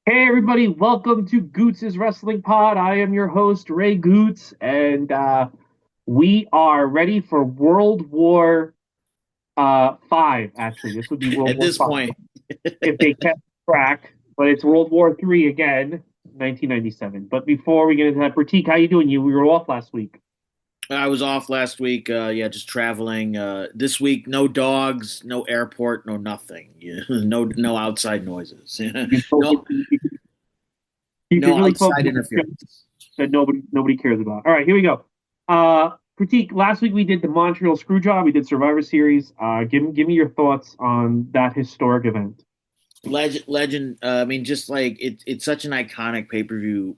Hey everybody, welcome to Goots' Wrestling Pod. I am your host, Ray Goots, and we are ready for World War Five. Actually, this would be World At War this Five point. if they kept track, but it's World War Three again, 1997. But before we get into that, Pratik, how you doing? We were off last week. I was off last week. Yeah, just traveling. This week, no dogs, no airport, no nothing. Yeah, no outside noises. You, no you can no really focus outside on the show interference. that nobody cares about. All right, here we go. Pratik, last week we did the Montreal Screwjob. We did Survivor Series. Give me your thoughts on that historic event. Legend. I mean, just like it's such an iconic pay per view.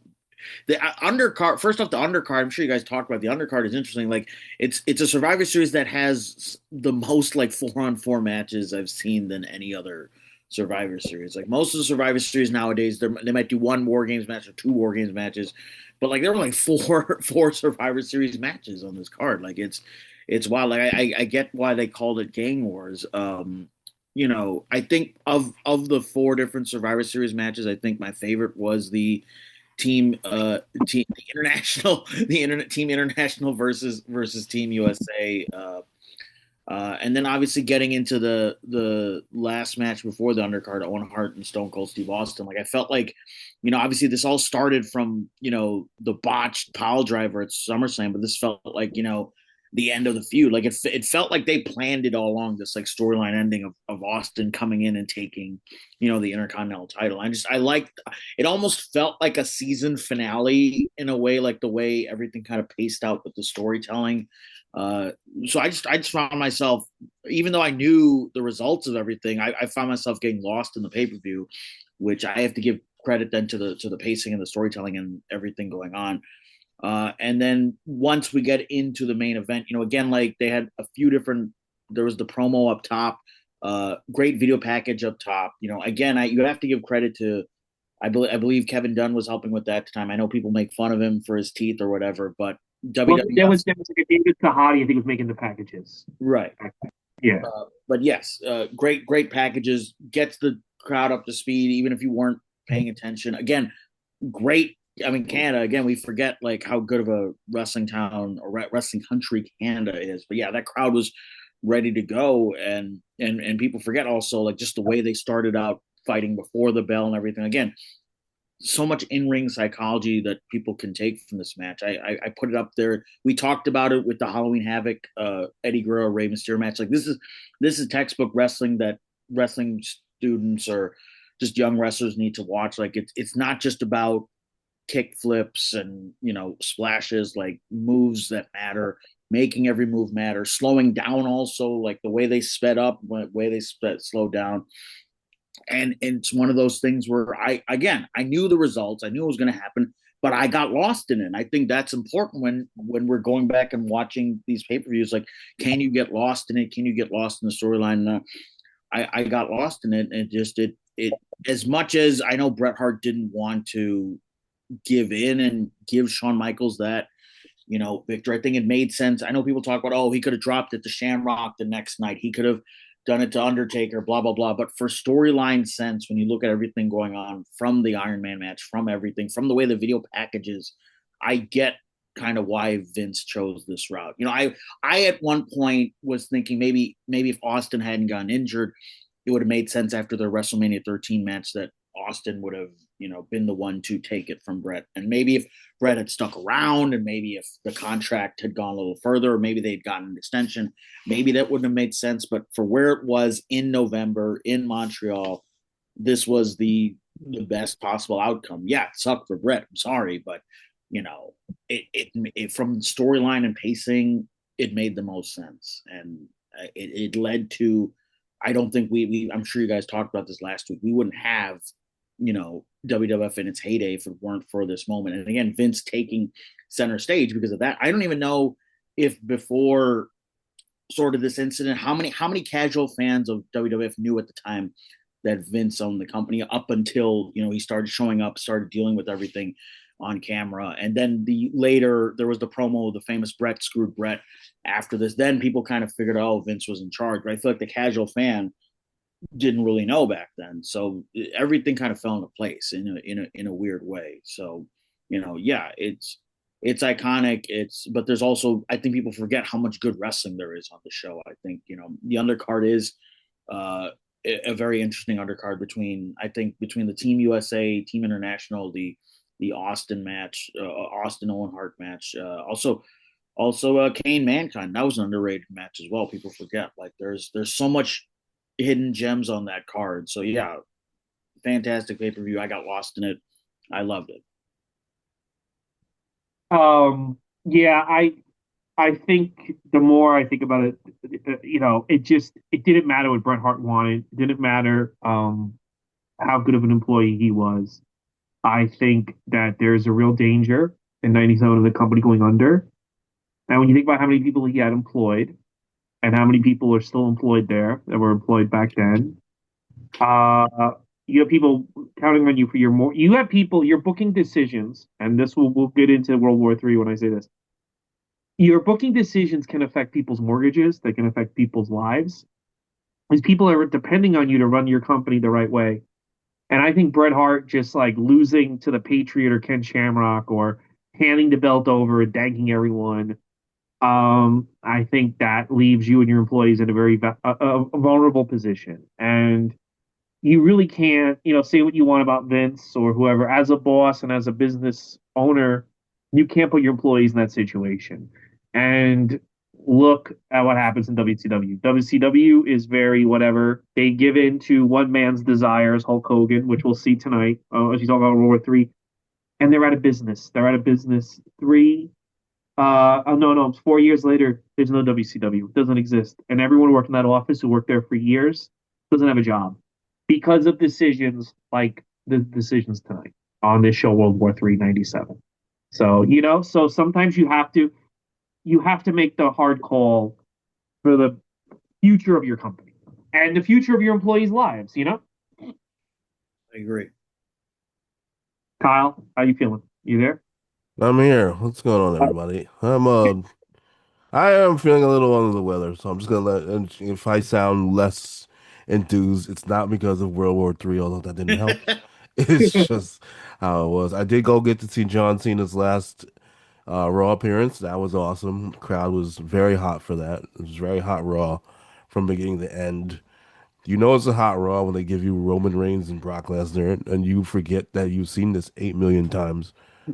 The undercard. First off, the undercard. I'm sure you guys talked about the undercard is interesting. Like it's a Survivor Series that has the most like 4-on-4 matches I've seen than any other Survivor Series. Like most of the Survivor Series nowadays, they might do one War Games match or two War Games matches, but like there were like four Survivor Series matches on this card. Like it's wild. Like I get why they called it Gang Wars. I think of the four different Survivor Series matches, I think my favorite was the international the internet team international versus Team USA. And then obviously getting into the last match before the undercard, Owen Hart and Stone Cold Steve Austin. Like I felt like, obviously this all started from the botched pile driver at SummerSlam, but this felt like the end of the feud. Like it felt like they planned it all along. This like storyline ending of Austin coming in and taking the Intercontinental title. I liked it. Almost felt like a season finale in a way, like the way everything kind of paced out with the storytelling. Uh, so I just found myself, even though I knew the results of everything, I found myself getting lost in the pay per view, which I have to give credit then to the pacing and the storytelling and everything going on. And then once we get into the main event, again, like they had a few different. There was the promo up top, great video package up top. Again, you have to give credit to. I believe Kevin Dunn was helping with that at the time. I know people make fun of him for his teeth or whatever, but Well, WWF. there was like a David Sahadi, I think, was making the packages. Right. Yeah, But yes, great packages, gets the crowd up to speed, even if you weren't paying attention. Again, great. I mean, Canada, again, we forget like how good of a wrestling town or wrestling country Canada is. But yeah, that crowd was ready to go. And people forget also like just the way they started out fighting before the bell and everything. Again, so much in-ring psychology that people can take from this match. I put it up there. We talked about it with the Halloween Havoc Eddie Guerrero Rey Mysterio match. Like this is textbook wrestling that wrestling students or just young wrestlers need to watch. Like it's not just about kick flips and splashes, like moves that matter, making every move matter, slowing down also, like the way they sped up, the way they slowed down. And it's one of those things where I knew the results, I knew it was going to happen, but I got lost in it. And I think that's important when we're going back and watching these pay-per-views. Like, can you get lost in it? Can you get lost in the storyline? I got lost in it, and it as much as I know Bret Hart didn't want to give in and give Shawn Michaels that Victor. I think it made sense. I know people talk about, oh, he could have dropped it to Shamrock the next night. He could have done it to Undertaker, blah, blah, blah. But for storyline sense, when you look at everything going on from the Iron Man match, from everything, from the way the video packages, I get kind of why Vince chose this route. I at one point was thinking maybe if Austin hadn't gotten injured, it would have made sense after the WrestleMania 13 match that Austin would have, been the one to take it from Bret. And maybe if Bret had stuck around and maybe if the contract had gone a little further, or maybe they'd gotten an extension, maybe that wouldn't have made sense. But for where it was in November in Montreal, this was the best possible outcome. Yeah, it sucked for Bret. I'm sorry, but it from storyline and pacing, it made the most sense, and it led to. I don't think we. I'm sure you guys talked about this last week. We wouldn't have WWF in its heyday if it weren't for this moment. And again, Vince taking center stage because of that. I don't even know if before sort of this incident, how many casual fans of WWF knew at the time that Vince owned the company up until he started showing up, started dealing with everything on camera, and then there was the promo, the famous Bret screwed Bret. After this, then people kind of figured, oh, Vince was in charge. But I feel like the casual fan didn't really know back then. So everything kind of fell into place in a weird way. So yeah, it's iconic. But there's also, I think people forget how much good wrestling there is on the show. I think the undercard is uh, a very interesting undercard between the Team USA, Team International, the Austin match, Austin Owen Hart match, also Kane Mankind. That was an underrated match as well. People forget. Like there's so much hidden gems on that card. So yeah, fantastic pay per view. I got lost in it. I loved it. Yeah, I think the more I think about it, it didn't matter what Bret Hart wanted. It didn't matter how good of an employee he was. I think that there's a real danger in '97 of the company going under. And when you think about how many people he had employed and how many people are still employed there that were employed back then, uh, you have people counting on you for your more. You have people, your booking decisions, and this will we'll get into World War III when I say this. Your booking decisions can affect people's mortgages. They can affect people's lives. These people are depending on you to run your company the right way. And I think Bret Hart just like losing to the Patriot or Ken Shamrock or handing the belt over and thanking everyone. I think that leaves you and your employees in a very vulnerable position. And you really can't, say what you want about Vince or whoever. As a boss and as a business owner, you can't put your employees in that situation. And look at what happens in WCW. WCW is very whatever. They give in to one man's desires, Hulk Hogan, which we'll see tonight as you talk about World War III. And they're out of business. They're out of business. Oh, no, it's 4 years later. There's no WCW. It doesn't exist. And everyone who worked in that office who worked there for years doesn't have a job because of decisions like the decisions tonight on this show, World War III '97. So, so sometimes you have to make the hard call for the future of your company and the future of your employees' lives. I agree. Kyle, how you feeling? You there? I'm here. What's going on, everybody? I am feeling a little under the weather, so I'm just gonna and if I sound less enthused, it's not because of World War III, although that didn't help. It's just how it was. I did go get to see John Cena's last Raw appearance. That was awesome. The crowd was very hot for that. It was very hot Raw from beginning to end. You know it's a hot Raw when they give you Roman Reigns and Brock Lesnar, and you forget that you've seen this 8 million times.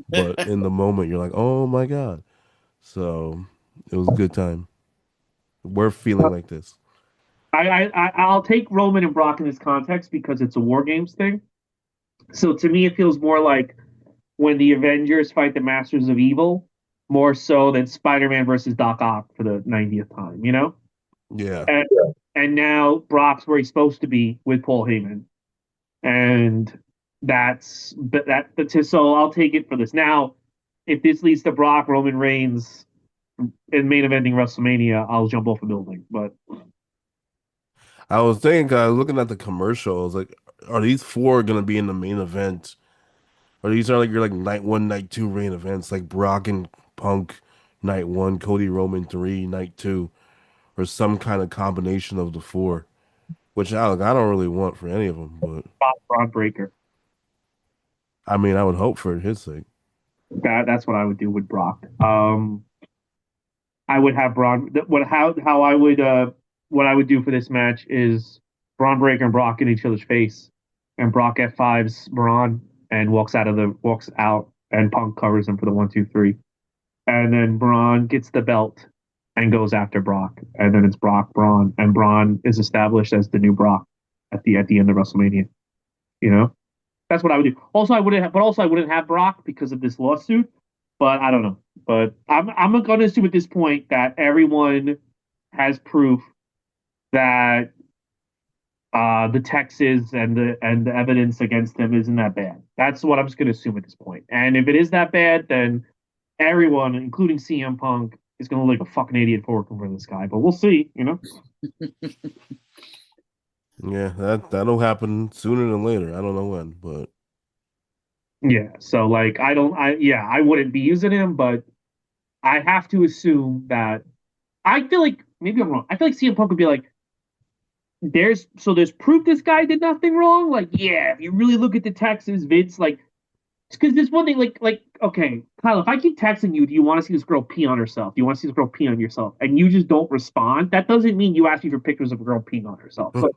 But in the moment, you're like, oh my God. So it was a good time. We're feeling like this. I'll take Roman and Brock in this context because it's a War Games thing. So to me, it feels more like when the Avengers fight the Masters of Evil, more so than Spider-Man versus Doc Ock for the 90th time. Yeah. And and now Brock's where he's supposed to be with Paul Heyman, and that's so I'll take it for this. Now, if this leads to Brock Roman Reigns in main eventing WrestleMania, I'll jump off a building. But I was thinking, looking at the commercials, like, are these four gonna be in the main event? Or these are like your like night one, night two main events, like Brock and Punk night one, Cody Roman three, night two, or some kind of combination of the four. Which I don't really want for any of them, but Brock Breaker, I mean, I would hope for his sake. that's what I would do with Brock. I would have Braun. What how I would what I would do for this match is Braun Breaker and Brock in each other's face, and Brock F5s Braun and walks out, and Punk covers him for the 1, 2, 3, and then Braun gets the belt and goes after Brock, and then it's Brock Braun, and Braun is established as the new Brock at the end of WrestleMania. You know, that's what I would do. Also I wouldn't have Brock because of this lawsuit. But I don't know. But I'm going to assume at this point that everyone has proof that the Texas and the evidence against him isn't that bad. That's what I'm just going to assume at this point. And if it is that bad, then everyone, including CM Punk, is going to look like a fucking idiot for working for this guy. But we'll see. Yeah, that'll happen sooner than later. I don't know when, but Yeah. So like, I wouldn't be using him, but I have to assume that I feel like maybe I'm wrong. I feel like CM Punk would be like, there's proof this guy did nothing wrong. Like, yeah, if you really look at the Texas, Vince, like, because there's one thing, okay, Kyle, if I keep texting you, do you want to see this girl pee on herself? Do you want to see this girl pee on yourself? And you just don't respond. That doesn't mean you ask me for pictures of a girl peeing on herself. But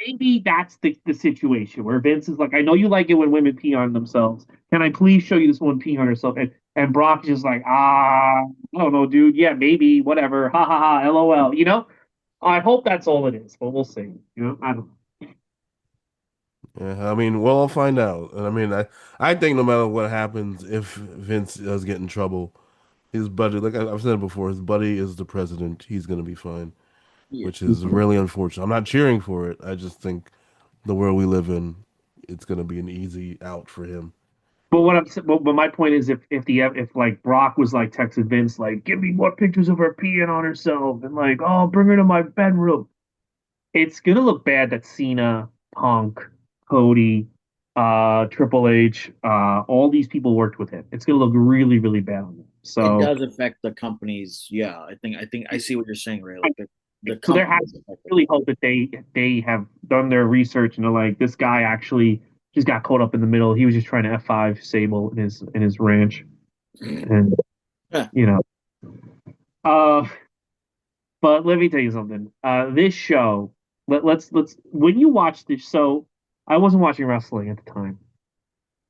maybe that's the situation where Vince is like, I know you like it when women pee on themselves. Can I please show you this one peeing on herself? And Brock is just like, I don't know, dude. Yeah, maybe, whatever. Ha ha ha, LOL. I hope that's all it is, but we'll see. I don't know. Yeah, I mean, well, I'll find out. And I mean, I think no matter what happens, if Vince does get in trouble, his buddy, like I've said before, his buddy is the president. He's going to be fine, Yeah. which is really unfortunate. I'm not cheering for it. I just think the world we live in, it's going to be an easy out for him. But what but my point is, if like Brock was like texting Vince, like, give me more pictures of her peeing on herself, and like, oh, bring her to my bedroom, it's gonna look bad that Cena, Punk, Cody, Triple H, all these people worked with him. It's gonna look really, really bad on them. It So, does affect the companies. Yeah, I think I see what you're saying, Ray. Like the so there has companies to affected. really hope that they have done their research and they're like, this guy actually just got caught up in the middle. He was just trying to F5 Sable in his ranch, and Yeah. you know. Uh, but let me tell you something. This show, let's when you watch this, so I wasn't watching wrestling at the time,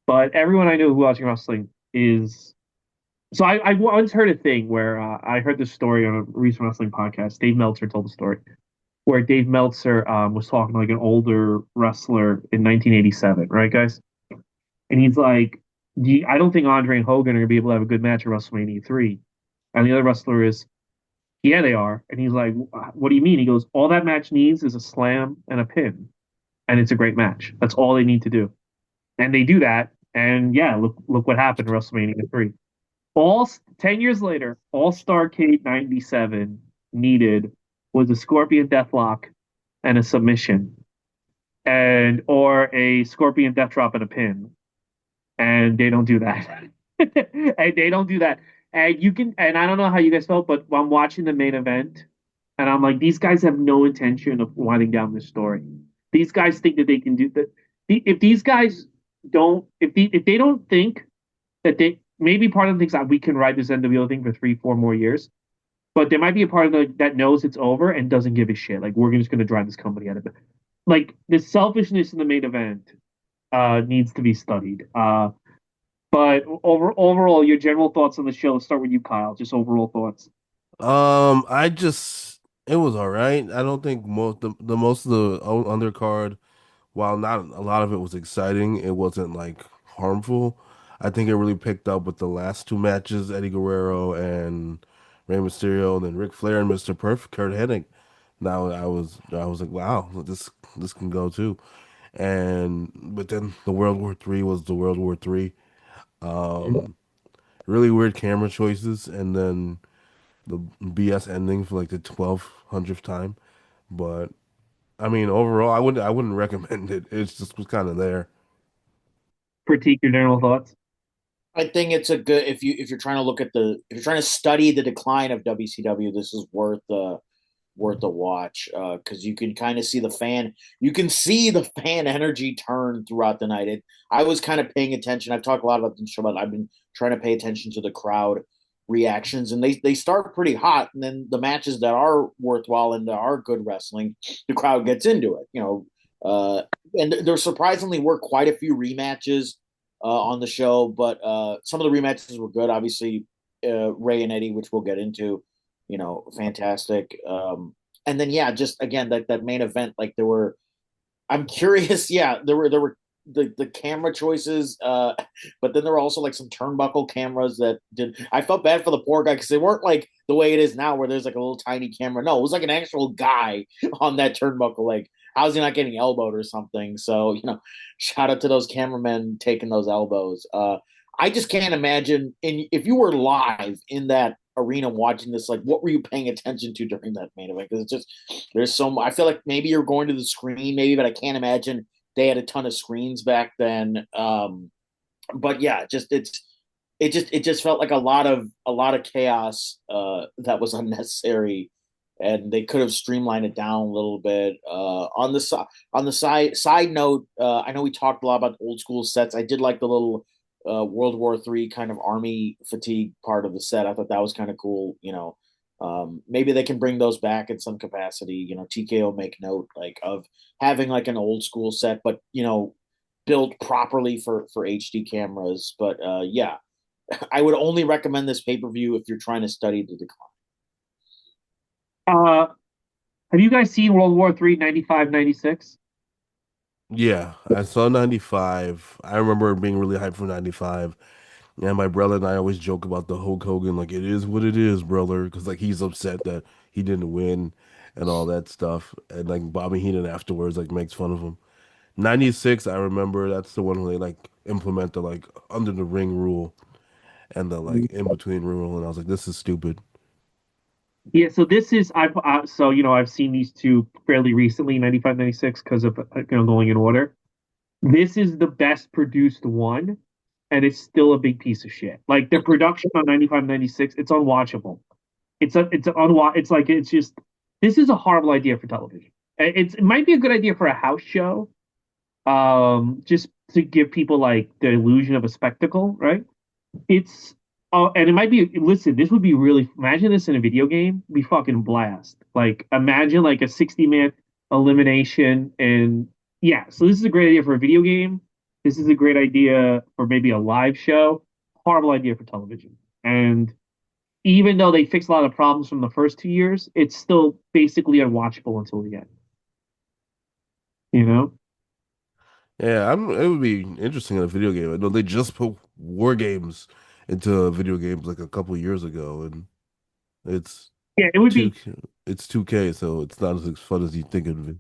but everyone I know who watching wrestling is. So I once heard a thing where I heard this story on a recent wrestling podcast. Dave Meltzer told the story where Dave Meltzer was talking to like an older wrestler in 1987, right, guys? And he's like, I don't think Andre and Hogan are gonna be able to have a good match at WrestleMania 3. And the other wrestler is, yeah, they are. And he's like, what do you mean? He goes, all that match needs is a slam and a pin, and it's a great match. That's all they need to do. And they do that. And yeah, look what happened in WrestleMania 3. All 10 years later, all Starcade 97 needed was a Scorpion Deathlock and a submission, and or a Scorpion Death Drop and a pin. And they don't do that. And they don't do that. And I don't know how you guys felt, but I'm watching the main event, and I'm like, these guys have no intention of winding down this story. These guys think that they can do that. If these guys don't, if they don't think that they maybe part of them thinks that we can ride this NWO thing for 3, 4 more years, but there might be a part of that knows it's over and doesn't give a shit. Like, we're just going to drive this company out of it. Like, the selfishness in the main event needs to be studied. But overall, your general thoughts on the show. Let's start with you, Kyle. Just overall thoughts. I just it was all right. I don't think the most of the undercard, while not a lot of it was exciting, it wasn't like harmful. I think it really picked up with the last two matches, Eddie Guerrero and Rey Mysterio, and then Ric Flair and Mr. Perfect, Kurt Hennig. Now I was like, wow, this can go too. And but then the World War Three was the World War Three. Um, really weird camera choices, and then the BS ending for like the 1200th time. But I mean, overall, I wouldn't recommend it. It's just was kind of there. Critique your general thoughts. I think it's a good if you're trying to look at the if you're trying to study the decline of WCW, this is worth a watch because you can kind of see you can see the fan energy turn throughout the night. I was kind of paying attention. I've talked a lot about this show, but I've been trying to pay attention to the crowd reactions, and they start pretty hot, and then the matches that are worthwhile and that are good wrestling, the crowd gets into it. And there surprisingly were quite a few rematches on the show, but some of the rematches were good. Obviously, Ray and Eddie, which we'll get into, fantastic. And then yeah, just again that main event, like there were. I'm curious. Yeah, there were the camera choices, but then there were also like some turnbuckle cameras that did. I felt bad for the poor guy because they weren't like the way it is now, where there's like a little tiny camera. No, it was like an actual guy on that turnbuckle. Like, how's he not getting elbowed or something? So shout out to those cameramen taking those elbows. I just can't imagine. If you were live in that arena watching this, like, what were you paying attention to during that main event? Because it's just there's so much. I feel like maybe you're going to the screen, maybe, but I can't imagine they had a ton of screens back then. But yeah, it just felt like a lot of chaos that was unnecessary and they could have streamlined it down a little bit. On the side note, I know we talked a lot about old school sets. I did like the little World War III kind of army fatigue part of the set. I thought that was kind of cool. Maybe they can bring those back in some capacity. TKO make note like of having like an old school set, but built properly for HD cameras. But yeah, I would only recommend this pay per view if you're trying to study the decline. Uh, have you guys seen World War III 95, 96? Yeah, I saw 95. I remember being really hyped for 95. And my brother and I always joke about the Hulk Hogan, like, it is what it is, brother. Because, like, he's upset that he didn't win and all that stuff. And, like, Bobby Heenan afterwards, like, makes fun of him. 96, I remember that's the one where they, like, implement the, like, under the ring rule and the, like, in between rule. And I was like, this is stupid. Yeah, so this is I've seen these two fairly recently, 95, 96, because of going in order. This is the best produced one, and it's still a big piece of shit. Like the production on 95, 96, it's unwatchable. It's like it's just this is a horrible idea for television. It might be a good idea for a house show, just to give people like the illusion of a spectacle, right? It's and it might be. Listen, this would be really. Imagine this in a video game. Be fucking blast. Like imagine like a 60-man elimination, and yeah. So this is a great idea for a video game. This is a great idea for maybe a live show. Horrible idea for television. And even though they fixed a lot of problems from the first 2 years, it's still basically unwatchable until the end. You know? Yeah, it would be interesting in a video game. I know they just put war games into video games like a couple years ago, and it's Yeah, it would two be it's 2K, so it's not as fun as you think it would be.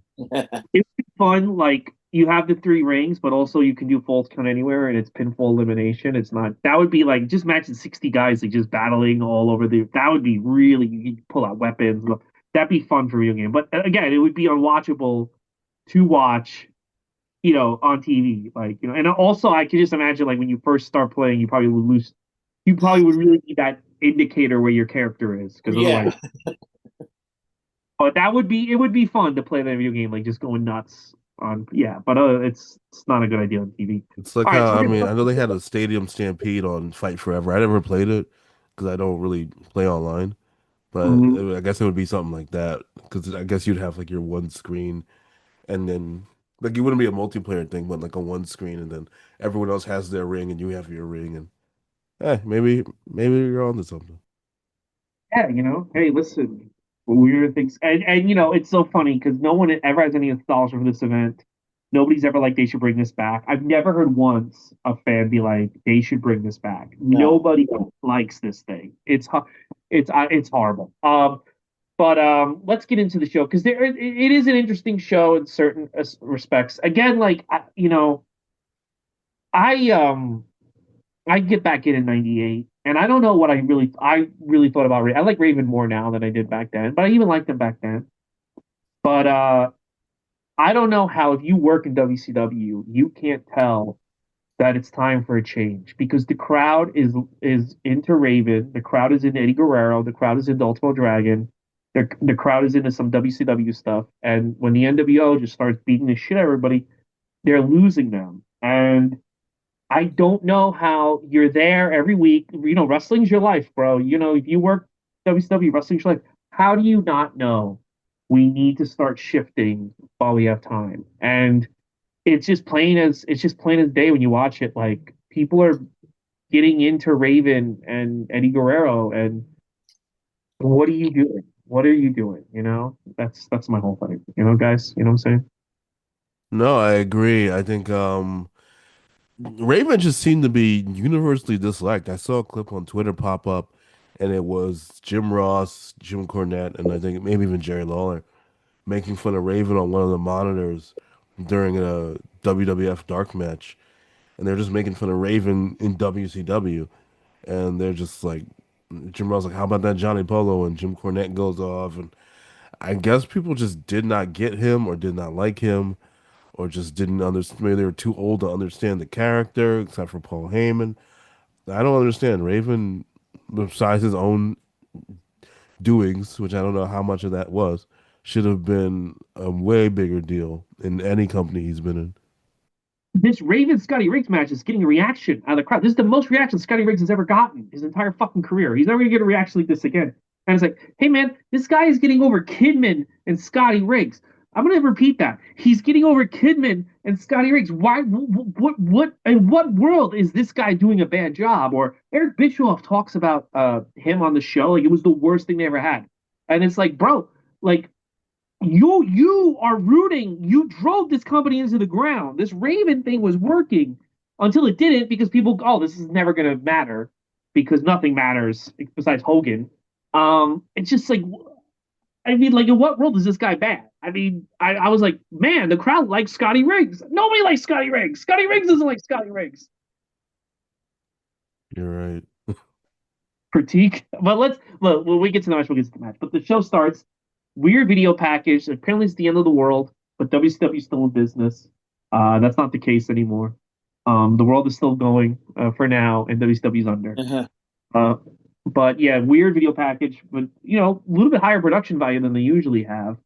it's fun. Like you have the three rings, but also you can do falls count anywhere, and it's pinfall elimination. It's not that would be like just imagine 60 guys like just battling all over the. That would be really you could pull out weapons. That'd be fun for a video game. But again, it would be unwatchable to watch. On TV, like and also I could just imagine like when you first start playing, you probably would lose. You probably would really need that indicator where your character is, because Yeah, otherwise. But it would be fun to play that video game, like just going nuts on, yeah. But it's not a good idea on TV. It's like All right, how so I mean I know they had a Stadium Stampede on Fight Forever. I never played it because I don't really play online, but mhm. I guess it would be something like that because I guess you'd have like your one screen and then like it wouldn't be a multiplayer thing, but like a one screen and then everyone else has their ring and you have your ring and maybe you're onto something. Yeah, hey, listen, weird things, and it's so funny because no one ever has any nostalgia for this event. Nobody's ever like they should bring this back. I've never heard once a fan be like they should bring this back. no. Nobody likes this thing. It's horrible. But let's get into the show because it is an interesting show in certain respects. Again, like I I get back in '98, and I don't know what I really thought about Raven. I like Raven more now than I did back then, but I even liked him back then. But I don't know how if you work in WCW, you can't tell that it's time for a change because the crowd is into Raven, the crowd is into Eddie Guerrero, the crowd is into Ultimo Dragon, the crowd is into some WCW stuff, and when the NWO just starts beating the shit out of everybody, they're losing them. And I don't know how you're there every week. Wrestling's your life, bro. If you work WCW, wrestling's your life. How do you not know we need to start shifting while we have time? And it's just plain as day when you watch it. Like people are getting into Raven and Eddie Guerrero, and what are you doing? What are you doing? That's my whole thing. Guys. You know what I'm saying? No, I agree. I think Raven just seemed to be universally disliked. I saw a clip on Twitter pop up, and it was Jim Ross, Jim Cornette, and I think maybe even Jerry Lawler making fun of Raven on one of the monitors during a WWF dark match. And they're just making fun of Raven in WCW. And they're just like, Jim Ross like, how about that Johnny Polo? And Jim Cornette goes off. And I guess people just did not get him or did not like him or just didn't understand. Maybe they were too old to understand the character, except for Paul Heyman. I don't understand. Raven, besides his own doings, which I don't know how much of that was, should have been a way bigger deal in any company he's been in. This Raven Scotty Riggs match is getting a reaction out of the crowd. This is the most reaction Scotty Riggs has ever gotten his entire fucking career. He's never gonna get a reaction like this again. And it's like, hey man, this guy is getting over Kidman and Scotty Riggs. I'm gonna repeat that. He's getting over Kidman and Scotty Riggs. Why? What? In what world is this guy doing a bad job? Or Eric Bischoff talks about him on the show like it was the worst thing they ever had. And it's like, bro, like you are rooting. You drove this company into the ground. This Raven thing was working until it didn't because people, oh, this is never going to matter because nothing matters besides Hogan. It's just like, I mean, like, in what world is this guy bad? I mean, I was like, man, the crowd likes Scotty Riggs. Nobody likes Scotty Riggs. Scotty Riggs doesn't like Scotty Riggs. You're right. Critique. But let's look when we get to the match, we'll get to the match. But the show starts. Weird video package. Apparently, it's the end of the world, but WCW's still in business. That's not the case anymore. The world is still going for now, and WCW's under. Uh-huh. Uh, but yeah, weird video package, but a little bit higher production value than they usually have.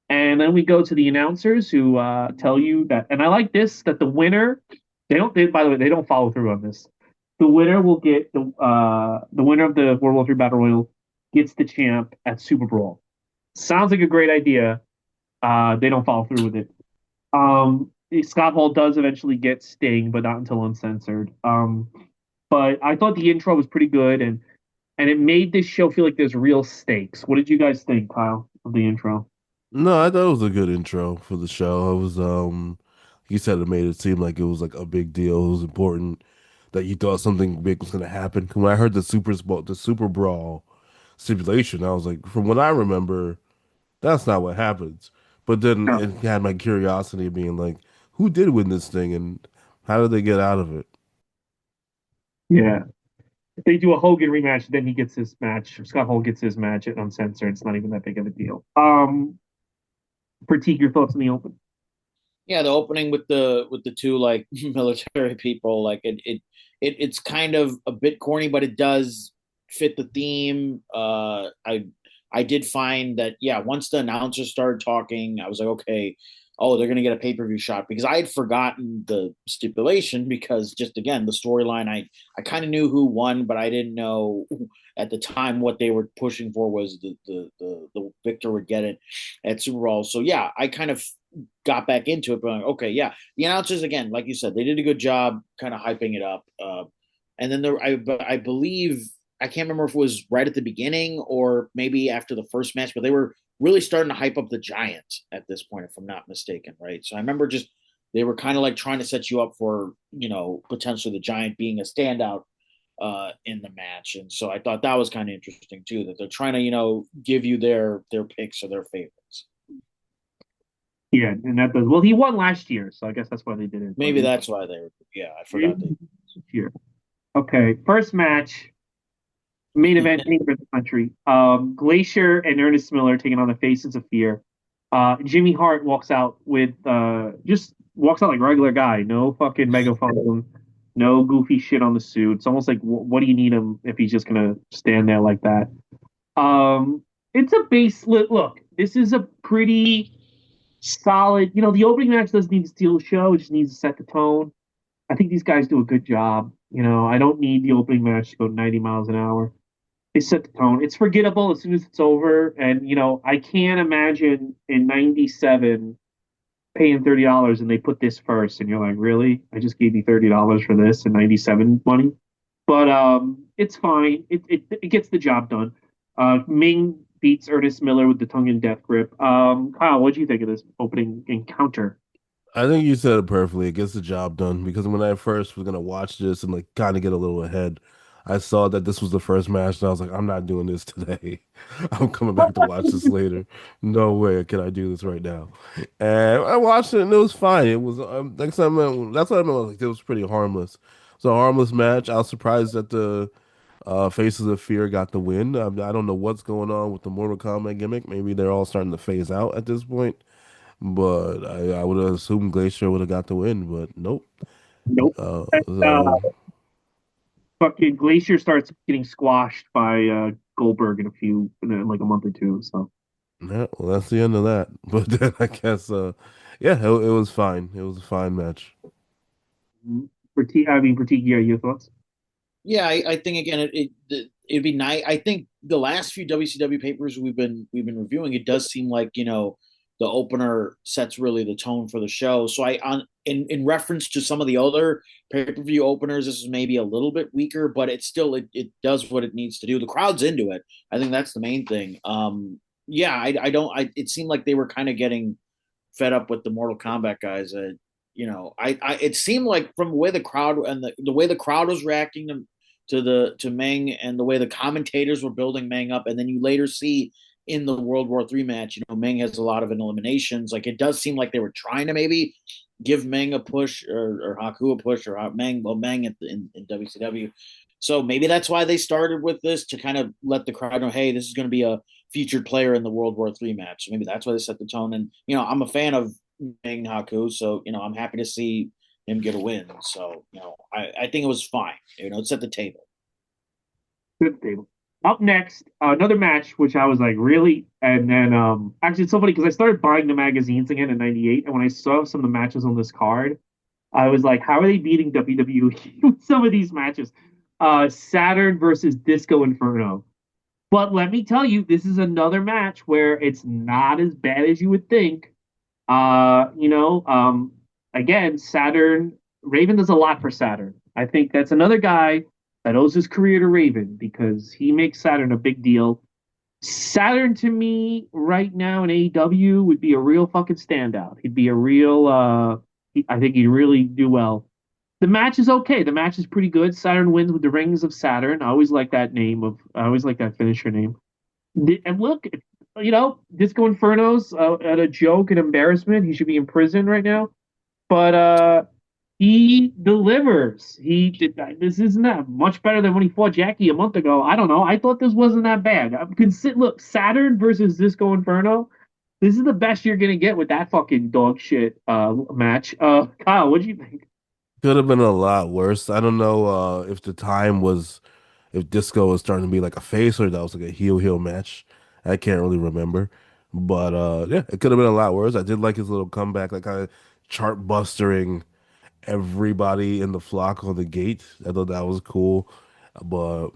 And then we go to the announcers who tell you that, and I like this, that the winner, they don't. By the way, they don't follow through on this. The winner will get the winner of the World War III Battle Royal gets the champ at Super Brawl. Sounds like a great idea. They don't follow through with it. Scott Hall does eventually get Sting, but not until uncensored. But I thought the intro was pretty good, and it made this show feel like there's real stakes. What did you guys think, Kyle, of the intro? No, I thought it was a good intro for the show. It was you said it made it seem like it was like a big deal. It was important that you thought something big was gonna happen. When I heard the Super Brawl stipulation, I was like, from what I remember, that's not what happens. But then No. it had my curiosity being like, who did win this thing and how did they get out of it? Yeah. If they do a Hogan rematch, then he gets his match. Scott Hall gets his match at uncensored. It's not even that big of a deal. Pratik, your thoughts on the open? Yeah, the opening with the two like military people, like it's kind of a bit corny, but it does fit the theme. I did find that, yeah, once the announcers started talking, I was like, okay, oh, they're gonna get a pay-per-view shot, because I had forgotten the stipulation, because just again the storyline, I kind of knew who won, but I didn't know at the time what they were pushing for was the victor would get it at Super Bowl. So yeah, I kind of got back into it, but like, okay, yeah, the announcers again, like you said, they did a good job kind of hyping it up. And then I believe, I can't remember if it was right at the beginning or maybe after the first match, but they were really starting to hype up the Giant at this point, if I'm not mistaken, right? So I remember just they were kind of like trying to set you up for, potentially the Giant being a standout in the match, and so I thought that was kind of interesting too, that they're trying to give you their picks or their favorites. Yeah, and that does well. He won last year, so I guess that's why they did it. Maybe that's why they were. Yeah, I forgot they. Here. Okay, first match, main event, main event of the country. Glacier and Ernest Miller taking on the Faces of Fear. Jimmy Hart walks out with just walks out like a regular guy, no fucking megaphone, no goofy shit on the suit. It's almost like what do you need him if he's just gonna stand there like that? It's a base look. This is a pretty solid. The opening match doesn't need to steal the show; it just needs to set the tone. I think these guys do a good job. I don't need the opening match to go 90 miles an hour. They set the tone. It's forgettable as soon as it's over. And, I can't imagine in 97 paying $30 and they put this first. And you're like, really? I just gave you $30 for this in 97 money? But it's fine. It gets the job done. Ming beats Ernest Miller with the tongue and death grip. Kyle, what do you think of this opening encounter? I think you said it perfectly. It gets the job done because when I first was gonna watch this and like kind of get a little ahead, I saw that this was the first match and I was like, I'm not doing this today. I'm coming back to watch this later. No way can I do this right now. And I watched it and it was fine. It was that's what I meant. Like it was pretty harmless. It's a harmless match. I was surprised that the Faces of Fear got the win. I don't know what's going on with the Mortal Kombat gimmick. Maybe they're all starting to phase out at this point. But I would have assumed Glacier would have got the win, but nope. Nope. Uh, So Fucking Glacier starts getting squashed by Goldberg in like a month or two. So Yeah, well, that's the end of that. But then I guess, yeah, it was fine. It was a fine match. Pratik, yeah, your thoughts? Yeah, I think again it'd be nice. I think the last few WCW papers we've been reviewing, it does seem like the opener sets really the tone for the show. So I on in reference to some of the other pay per view openers, this is maybe a little bit weaker, but it does what it needs to do. The crowd's into it. I think that's the main thing. Yeah, I don't. It seemed like they were kind of getting fed up with the Mortal Kombat guys. It seemed like from the way the crowd and the way the crowd was reacting to Meng and the way the commentators were building Meng up, and then you later see in the World War III match, Meng has a lot of eliminations. Like it does seem like they were trying to maybe give Meng a push or Haku a push or Meng in WCW. So maybe that's why they started with this to kind of let the crowd know, hey, this is going to be a featured player in the World War III match. So maybe that's why they set the tone. And I'm a fan of Meng Haku, so I'm happy to see him get a win. So I think it was fine. It set the table. Good table. Up next, another match which I was like, really? And then actually it's so funny because I started buying the magazines again in '98, and when I saw some of the matches on this card, I was like, how are they beating WWE with some of these matches? Saturn versus Disco Inferno. But let me tell you, this is another match where it's not as bad as you would think. Again, Saturn, Raven does a lot for Saturn. I think that's another guy that owes his career to Raven because he makes Saturn a big deal. Saturn to me right now in AEW would be a real fucking standout. He'd be a real I think he'd really do well. The match is okay. The match is pretty good. Saturn wins with the Rings of Saturn. I always like that finisher name. And look, Disco Inferno's at a joke and embarrassment. He should be in prison right now. But he delivers. He did. This isn't that much better than when he fought Jackie a month ago. I don't know. I thought this wasn't that bad. Look, Saturn versus Disco Inferno. This is the best you're gonna get with that fucking dog shit match. Kyle, what do you think? Could have been a lot worse. I don't know if the time was if Disco was starting to be like a face or that was like a heel match. I can't really remember. But yeah, it could have been a lot worse. I did like his little comeback, like kind of chart bustering everybody in the flock on the gate. I thought that was cool. But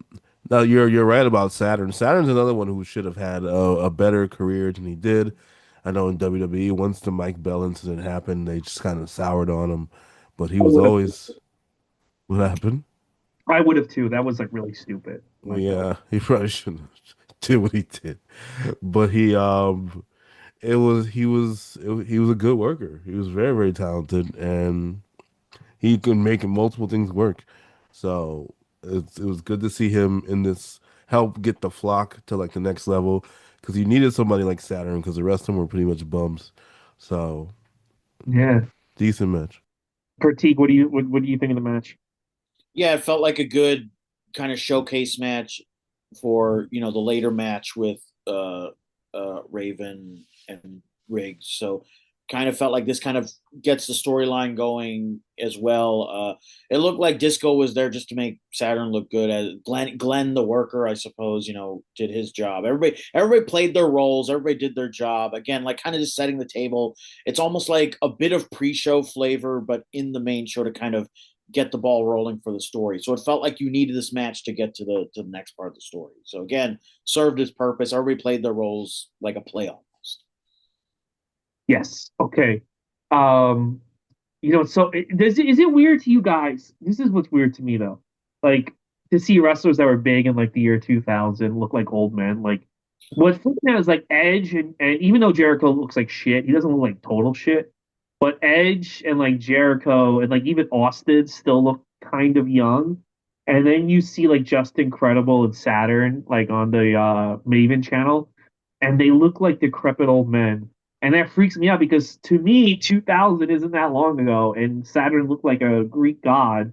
no, you're right about Saturn. Saturn's another one who should have had a better career than he did. I know in WWE, once the Mike Bell incident happened, they just kind of soured on him. But he I was would have. always what happened. I would have too. That was like really stupid. Like that. Yeah, he probably shouldn't have did what he did. But he was a good worker. He was very, very talented and he could make multiple things work. So it was good to see him in this help get the flock to like the next level because you needed somebody like Saturn because the rest of them were pretty much bums. So Yeah. decent match. Pratik, what do you think of the match? Yeah, it felt like a good kind of showcase match for the later match with Raven and Riggs. So kind of felt like this kind of gets the storyline going as well. It looked like Disco was there just to make Saturn look good. As Glenn the worker, I suppose, did his job. Everybody played their roles. Everybody did their job. Again, like kind of just setting the table. It's almost like a bit of pre-show flavor, but in the main show to kind of get the ball rolling for the story. So it felt like you needed this match to get to the next part of the story. So again, served its purpose. Everybody played their roles like a play almost. Yes. Okay. Um, is it weird to you guys? This is what's weird to me though. Like to see wrestlers that were big in like the year 2000 look like old men. Like what freaks me out is like Edge and even though Jericho looks like shit, he doesn't look like total shit. But Edge and like Jericho and like even Austin still look kind of young. And then you see like Just Incredible and Saturn like on the Maven channel, and they look like decrepit old men. And that freaks me out because to me, 2000 isn't that long ago, and Saturn looked like a Greek god,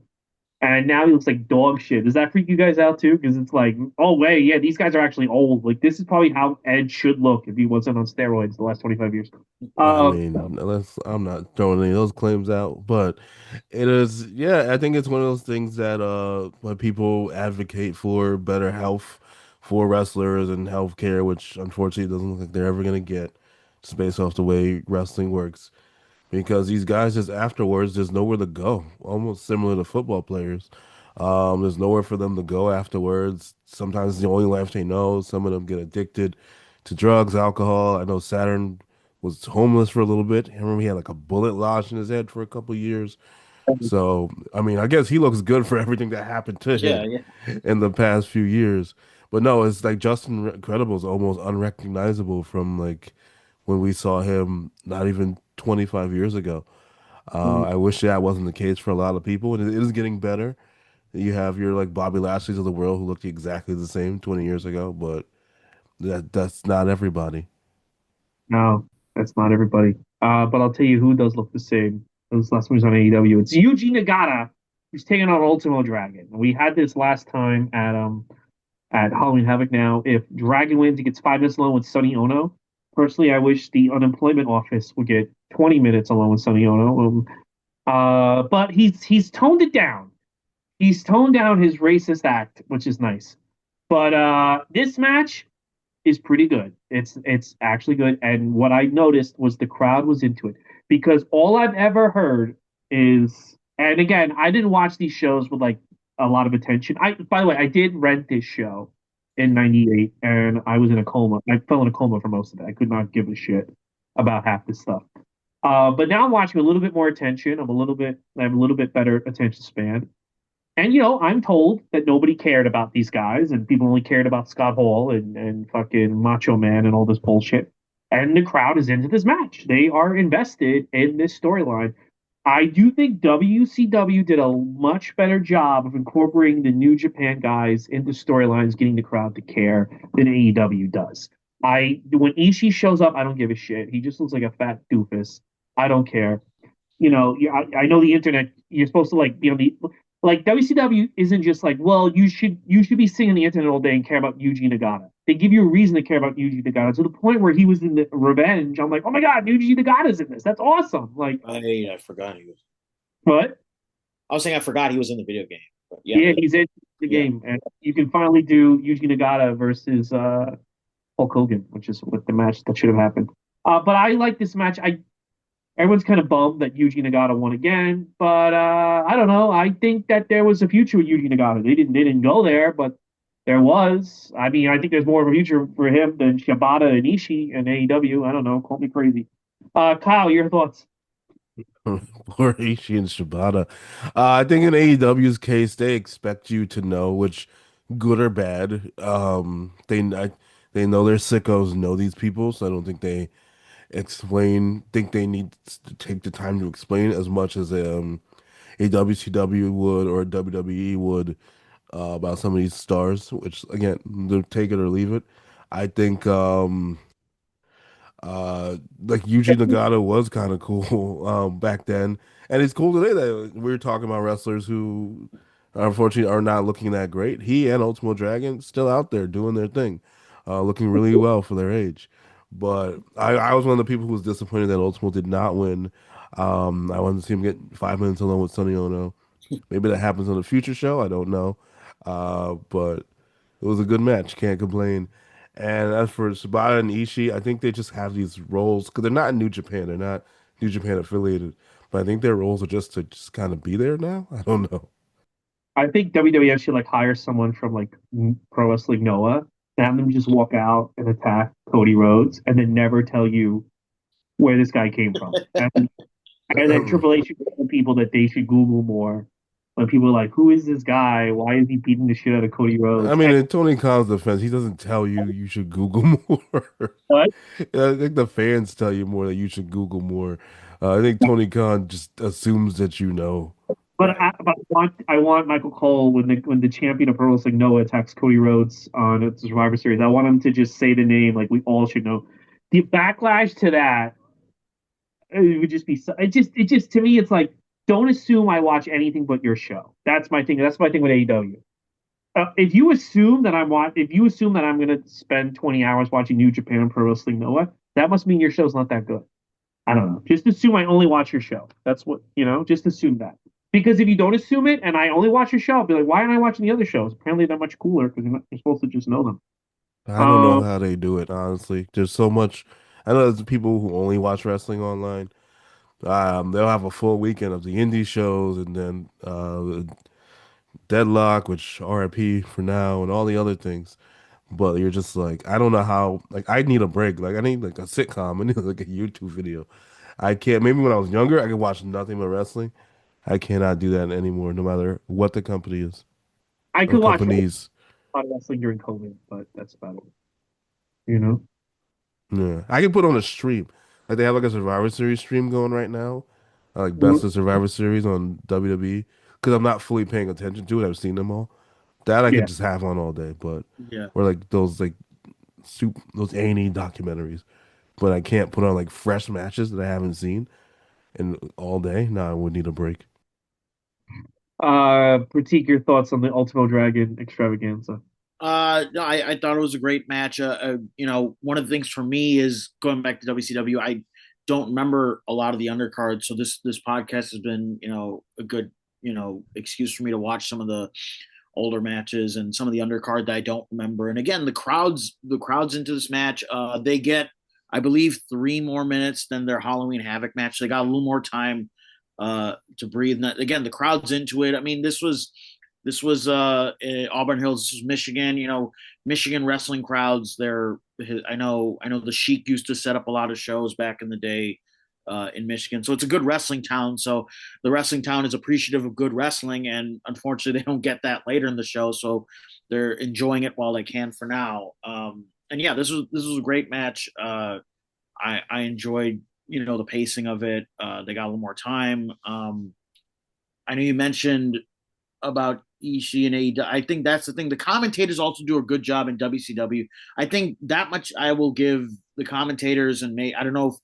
and now he looks like dog shit. Does that freak you guys out too? Because it's like, oh wait, yeah, these guys are actually old. Like this is probably how Edge should look if he wasn't on steroids the last 25 years. I Um, mean, I'm not throwing any of those claims out, but it is, yeah, I think it's one of those things that when people advocate for better health for wrestlers and healthcare, which unfortunately doesn't look like they're ever gonna get, just based off the way wrestling works. Because these guys just afterwards, there's nowhere to go. Almost similar to football players. There's nowhere for them to go afterwards. Sometimes it's the only life they know. Some of them get addicted to drugs, alcohol. I know Saturn was homeless for a little bit. I remember he had like a bullet lodged in his head for a couple years. So, I mean, I guess he looks good for everything that happened to Yeah, him yeah. in the past few years. But no, it's like Justin Credible is almost unrecognizable from like when we saw him not even 25 years ago. I wish that wasn't the case for a lot of people, and it is getting better. You have your like Bobby Lashley's of the world who looked exactly the same 20 years ago, but that's not everybody. No, that's not everybody. But I'll tell you who does look the same. Those last movies on AEW. It's Yuji Nagata, who's taking on Ultimo Dragon. We had this last time at Halloween Havoc. Now, if Dragon wins, he gets 5 minutes alone with Sonny Ono. Personally, I wish the unemployment office would get 20 minutes alone with Sonny Ono. But he's toned it down. He's toned down his racist act, which is nice. But this match is pretty good. It's actually good. And what I noticed was the crowd was into it because all I've ever heard is, and again, I didn't watch these shows with like a lot of attention. I, by the way, I did rent this show in '98, and I was in a coma. I fell in a coma for most of it. I could not give a shit about half this stuff. But now I'm watching a little bit more attention. I have a little bit better attention span. And I'm told that nobody cared about these guys, and people only cared about Scott Hall and fucking Macho Man and all this bullshit. And the crowd is into this match. They are invested in this storyline. I do think WCW did a much better job of incorporating the New Japan guys into storylines, getting the crowd to care than AEW does. When Ishii shows up, I don't give a shit. He just looks like a fat doofus. I don't care. I know the internet. You're supposed to like be on the like WCW isn't just like, well, you should be singing the internet all day and care about Yuji Nagata. They give you a reason to care about Yuji Nagata to the point where he was in the Revenge. I'm like, oh my god, Yuji Nagata's in this. That's awesome. Like, I forgot he was. what? I was saying I forgot he was in the video game. But yeah, Yeah, he's in the yeah. game, and you can finally do Yuji Nagata versus Hulk Hogan, which is what the match that should have happened. But I like this match. Everyone's kind of bummed that Yuji Nagata won again, but I don't know. I think that there was a future with Yuji Nagata. They didn't go there, but there was. I mean, I think there's more of a future for him than Shibata and Ishii and AEW. I don't know. Call me crazy. Kyle, your thoughts? Poor Ishii and Shibata. I think in AEW's case, they expect you to know which good or bad. They know their sickos know these people, so I don't think they think they need to take the time to explain as much as a WCW would or a WWE would about some of these stars, which again, they'll take it or leave it. I think like Yuji Nagata was kind of cool back then, and it's cool today that we're talking about wrestlers who unfortunately are not looking that great. He and Ultimo Dragon still out there doing their thing, looking really well for their age. But I was one of the people who was disappointed that Ultimo did not win. I wanted to see him get 5 minutes alone with Sonny Ono. Maybe that happens on a future show. I don't know. But it was a good match. Can't complain. And as for Sabata and Ishii, I think they just have these roles because they're not in New Japan. They're not New Japan affiliated. But I think their roles are just to just kind of be there now. I don't know. I think WWF should like hire someone from like Pro Wrestling Noah and have them just walk out and attack Cody Rhodes and then never tell you where this guy came from. And then Triple H should tell people that they should Google more. When people are like, "Who is this guy? Why is he beating the shit out of Cody I Rhodes?" mean, And in Tony Khan's defense, he doesn't tell you you should Google more. what? I think the fans tell you more that you should Google more. I think Tony Khan just assumes that you know. But I want Michael Cole when the champion of Pro Wrestling Noah attacks Cody Rhodes on a Survivor Series. I want him to just say the name like we all should know. The backlash to that it would just be it just to me it's like don't assume I watch anything but your show. That's my thing. That's my thing with AEW. If you assume that I'm going to spend 20 hours watching New Japan Pro Wrestling Noah, that must mean your show's not that good. I don't know. Just assume I only watch your show. That's what. Just assume that. Because if you don't assume it, and I only watch a show, I'll be like, why aren't I watching the other shows? Apparently, they're much cooler because you're supposed to just know them. I don't know Um, how they do it, honestly. There's so much. I know there's people who only watch wrestling online. They'll have a full weekend of the indie shows and then Deadlock, which RIP for now, and all the other things. But you're just like, I don't know how. Like, I need a break. Like, I need like a sitcom. I need like a YouTube video. I can't. Maybe when I was younger, I could watch nothing but wrestling. I cannot do that anymore, no matter what the company is I or could watch a companies. lot of wrestling during COVID, but that's about it. You know? Yeah, I can put on a stream. Like they have like a Survivor Series stream going right now, like Best Mhm. of Survivor Series on WWE. Because I'm not fully paying attention to it. I've seen them all. That I could Yeah, just have on all day. But Yeah. or like those A&E documentaries. But I can't put on like fresh matches that I haven't seen in all day. No, I would need a break. critique your thoughts on the Ultimo Dragon extravaganza. No, I thought it was a great match. One of the things for me is going back to WCW. I don't remember a lot of the undercards, so this podcast has been, a good, excuse for me to watch some of the older matches and some of the undercard that I don't remember. And again, the crowds into this match, they get, I believe, 3 more minutes than their Halloween Havoc match. They got a little more time to breathe. And again, the crowd's into it. I mean, this was Auburn Hills, this was Michigan. Michigan wrestling crowds. I know the Sheik used to set up a lot of shows back in the day in Michigan, so it's a good wrestling town. So the wrestling town is appreciative of good wrestling, and unfortunately, they don't get that later in the show. So they're enjoying it while they can for now. And yeah, this was a great match. I enjoyed the pacing of it. They got a little more time. I know you mentioned about Ishii and AEW. I think that's the thing. The commentators also do a good job in WCW. I think that much I will give the commentators, and I don't know if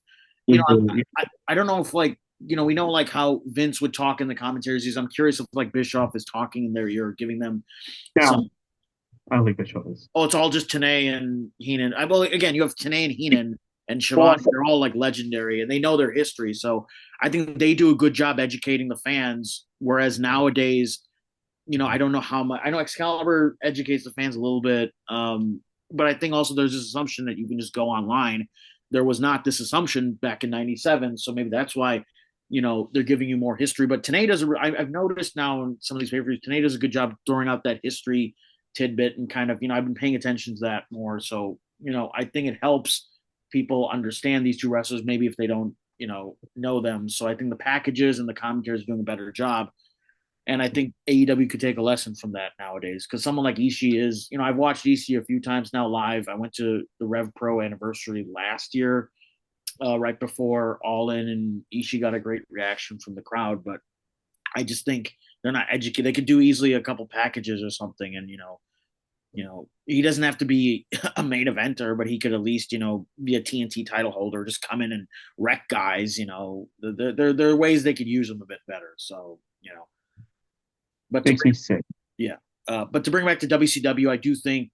I don't know if, like, we know like how Vince would talk in the commentaries. I'm curious if like Bischoff is talking in their ear, giving them Now, some. I don't think that show is. Oh, it's all just Tanay and Heenan. Well, again, you have Tanay and Heenan and Well, Shivani. They're all like legendary, and they know their history. So I think they do a good job educating the fans. Whereas nowadays, I don't know how much. I know Excalibur educates the fans a little bit, but I think also there's this assumption that you can just go online. There was not this assumption back in '97, so maybe that's why they're giving you more history. But Tanay does. I've noticed now in some of these pay-per-views, Tanay does a good job throwing out that history tidbit and kind of I've been paying attention to that more. So I think it helps people understand these two wrestlers maybe if they don't know them. So I think the packages and the commentators are doing a better job. And I think AEW could take a lesson from that nowadays because someone like Ishii is, I've watched Ishii a few times now live. I went to the Rev Pro anniversary last year, right before All In, and Ishii got a great reaction from the crowd. But I just think they're not educated. They could do easily a couple packages or something, and he doesn't have to be a main eventer, but he could at least be a TNT title holder, just come in and wreck guys. There are ways they could use him a bit better. So but to makes me sick. Yeah. But to bring back to WCW, I do think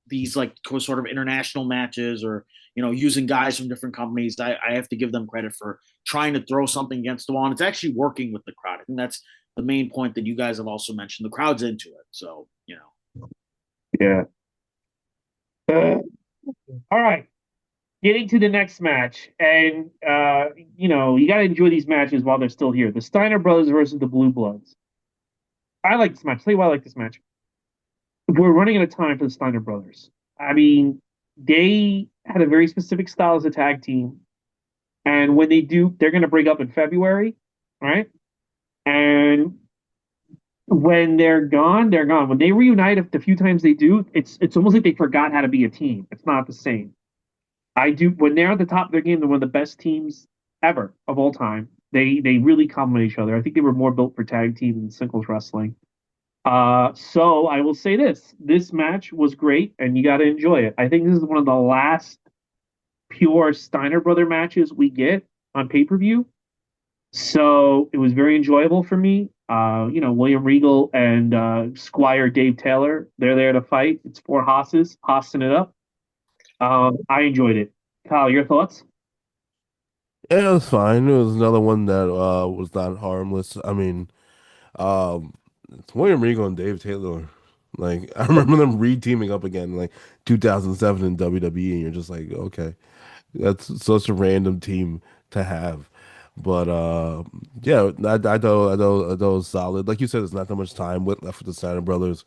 these like sort of international matches or, using guys from different companies, I have to give them credit for trying to throw something against the wall. And it's actually working with the crowd. I think that's the main point that you guys have also mentioned. The crowd's into it. So. Yeah. Uh, all right. Getting to the next match, and you got to enjoy these matches while they're still here. The Steiner Brothers versus the Blue Bloods. I like this match. Tell you why I like this match. We're running out of time for the Steiner Brothers. I mean, they had a very specific style as a tag team, and when they do, they're going to break up in February, right? And when they're gone, they're gone. When they reunite, the few times they do, it's almost like they forgot how to be a team. It's not the same. I do when they're at the top of their game, they're one of the best teams ever of all time. They really complement each other. I think they were more built for tag team than singles wrestling. So I will say this match was great, and you got to enjoy it. I think this is one of the last pure Steiner brother matches we get on pay per view. So it was very enjoyable for me. William Regal and Squire Dave Taylor, they're there to fight. It's four hosses, hossing it up. I enjoyed it. Kyle, your thoughts? Yeah, it was fine. It was another one that was not harmless. I mean, Um, it's William Regal and Dave Taylor. Like I remember them re-teaming up again, like 2007 in WWE, and you're just like, okay, that's such a random team to have. But yeah, I know it was solid. Like you said, there's not that much time left with the Steiner brothers.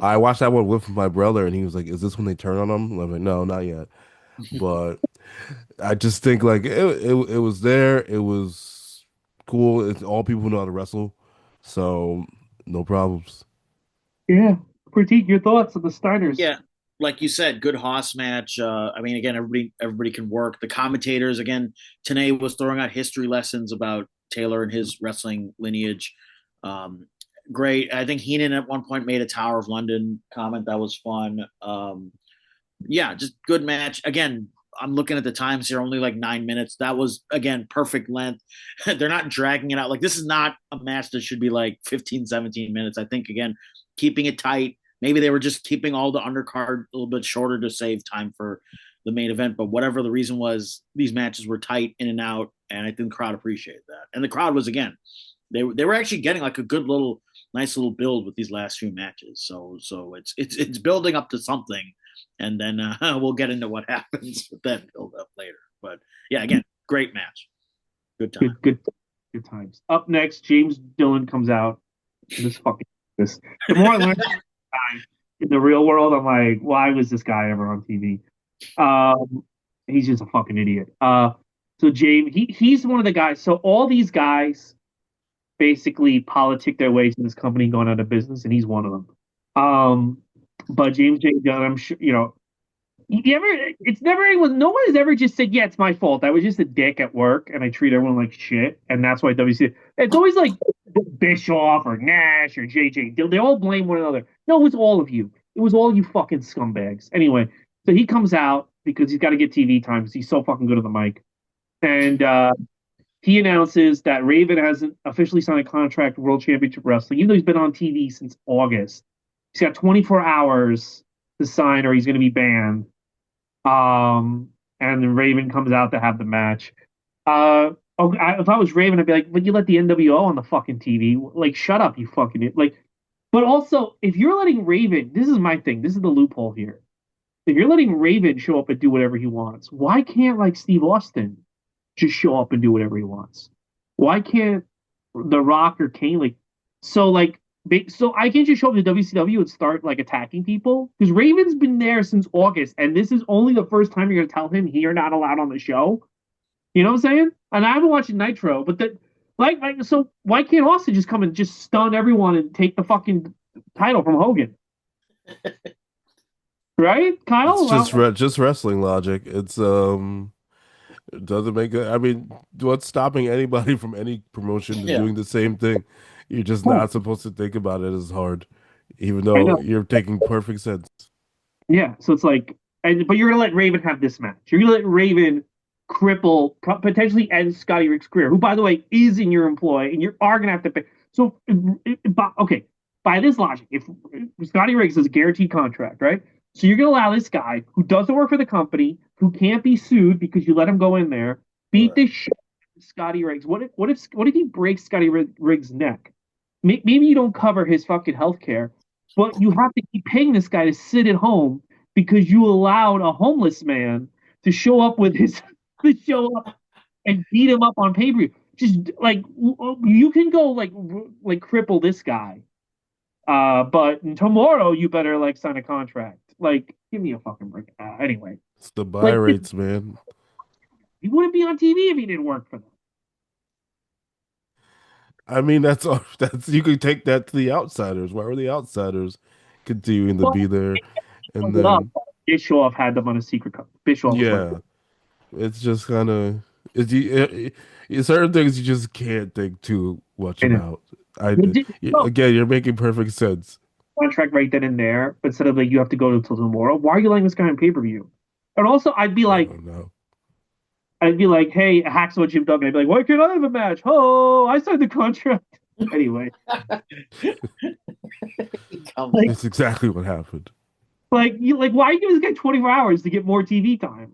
I watched that one with my brother, and he was like, "Is this when they turn on them?" And I'm like, "No, not yet." But I just think like it was there. It was cool. It's all people who know how to wrestle, so no problems. Yeah. Critique your thoughts on the Steiners. Yeah, like you said, good Haas match. I mean, again, everybody can work. The commentators, again, Tanay was throwing out history lessons about Taylor and his wrestling lineage. Um, Great. I think Heenan at one point made a Tower of London comment that was fun. Yeah, just good match. Again, I'm looking at the times here, only like 9 minutes. That was again perfect length. They're not dragging it out. Like this is not a match that should be like 15, 17 minutes. I think again, keeping it tight. Maybe they were just keeping all the undercard a little bit shorter to save time for the main event. But whatever the reason was, these matches were tight in and out, and I think the crowd appreciated that. And the crowd was again, they were actually getting like a good little, nice little build with these last few matches. So it's building up to something, and then we'll get into what happens with that build up later. But yeah, again, great match, good time. Good times. Up next, James Dillon comes out. This fucking this. The more I learn about this guy in the real world, I'm like, why was this guy ever on TV? He's just a fucking idiot. So James, he's one of the guys. So all these guys basically politic their way to this company going out of business, and he's one of them. But James J. Dillon, I'm sure you ever. It's never anyone. No one has ever just said, "Yeah, it's my fault. I was just a dick at work, and I treat everyone like shit, and that's why WC." It's always like Bischoff or Nash or JJ. They all blame one another. No, it was all of you. It was all you fucking scumbags. Anyway, so he comes out because he's got to get TV time because he's so fucking good at the mic, and he announces that Raven hasn't officially signed a contract with World Championship Wrestling, even though he's been on TV since August. He's got 24 hours to sign, or he's going to be banned. And then Raven comes out to have the match. If I was Raven, I'd be like, "But you let the NWO on the fucking TV? Like, shut up, you fucking like." But also, if you're letting Raven, this is my thing. This is the loophole here. If you're letting Raven show up and do whatever he wants, why can't like Steve Austin just show up and do whatever he wants? Why can't The Rock or Kane so I can't just show up to WCW and start like attacking people because Raven's been there since August, and this is only the first time you're gonna tell him you're not allowed on the show. You know what I'm saying? And I haven't watched Nitro, but so why can't Austin just come and just stun everyone and take the fucking title from Hogan? Right, It's Kyle? just wrestling logic. It doesn't make it. I mean, what's stopping anybody from any promotion to Yeah, doing the same thing? You're just Oh, not supposed to think about it as hard, even I though know. you're taking perfect sense. Yeah, so it's like, but you're gonna let Raven have this match. You're gonna let Raven cripple, potentially end Scotty Rick's career, who, by the way, is in your employ, and you are gonna have to pay. So, okay, by this logic, if Scotty Riggs is a guaranteed contract, right? So you're gonna allow this guy who doesn't work for the company, who can't be sued because you let him go in there, beat right. the shit out of Scotty Riggs. What if he breaks Scotty Riggs' neck? Maybe you don't cover his fucking health care, but you have to keep paying this guy to sit at home because you allowed a homeless man to show up with his to show up and beat him up on pay per view. Just like you can go like cripple this guy, but tomorrow you better like sign a contract. Like, give me a fucking break. Anyway, It's the buy like rates, man. he wouldn't be on TV if he didn't work for them. I mean, that's all. That's you could take that to the outsiders. Why were the outsiders continuing to Well, be there? And it up. then, Bischoff had them on a secret. Bischoff was like, yeah, it's just kind of certain things you just can't think too much I know. about. I They did, no, again, you're making perfect sense. contract right then and there, but instead of like you have to go until tomorrow. Why are you letting this guy on pay per view? And also, I don't know. I'd be like, hey, Hacksaw Jim Duggan. I'd be like, why can't I have a match? Oh, I signed the contract. Anyway, like, That's exactly what happened. why you give this guy 24 hours to get more TV time?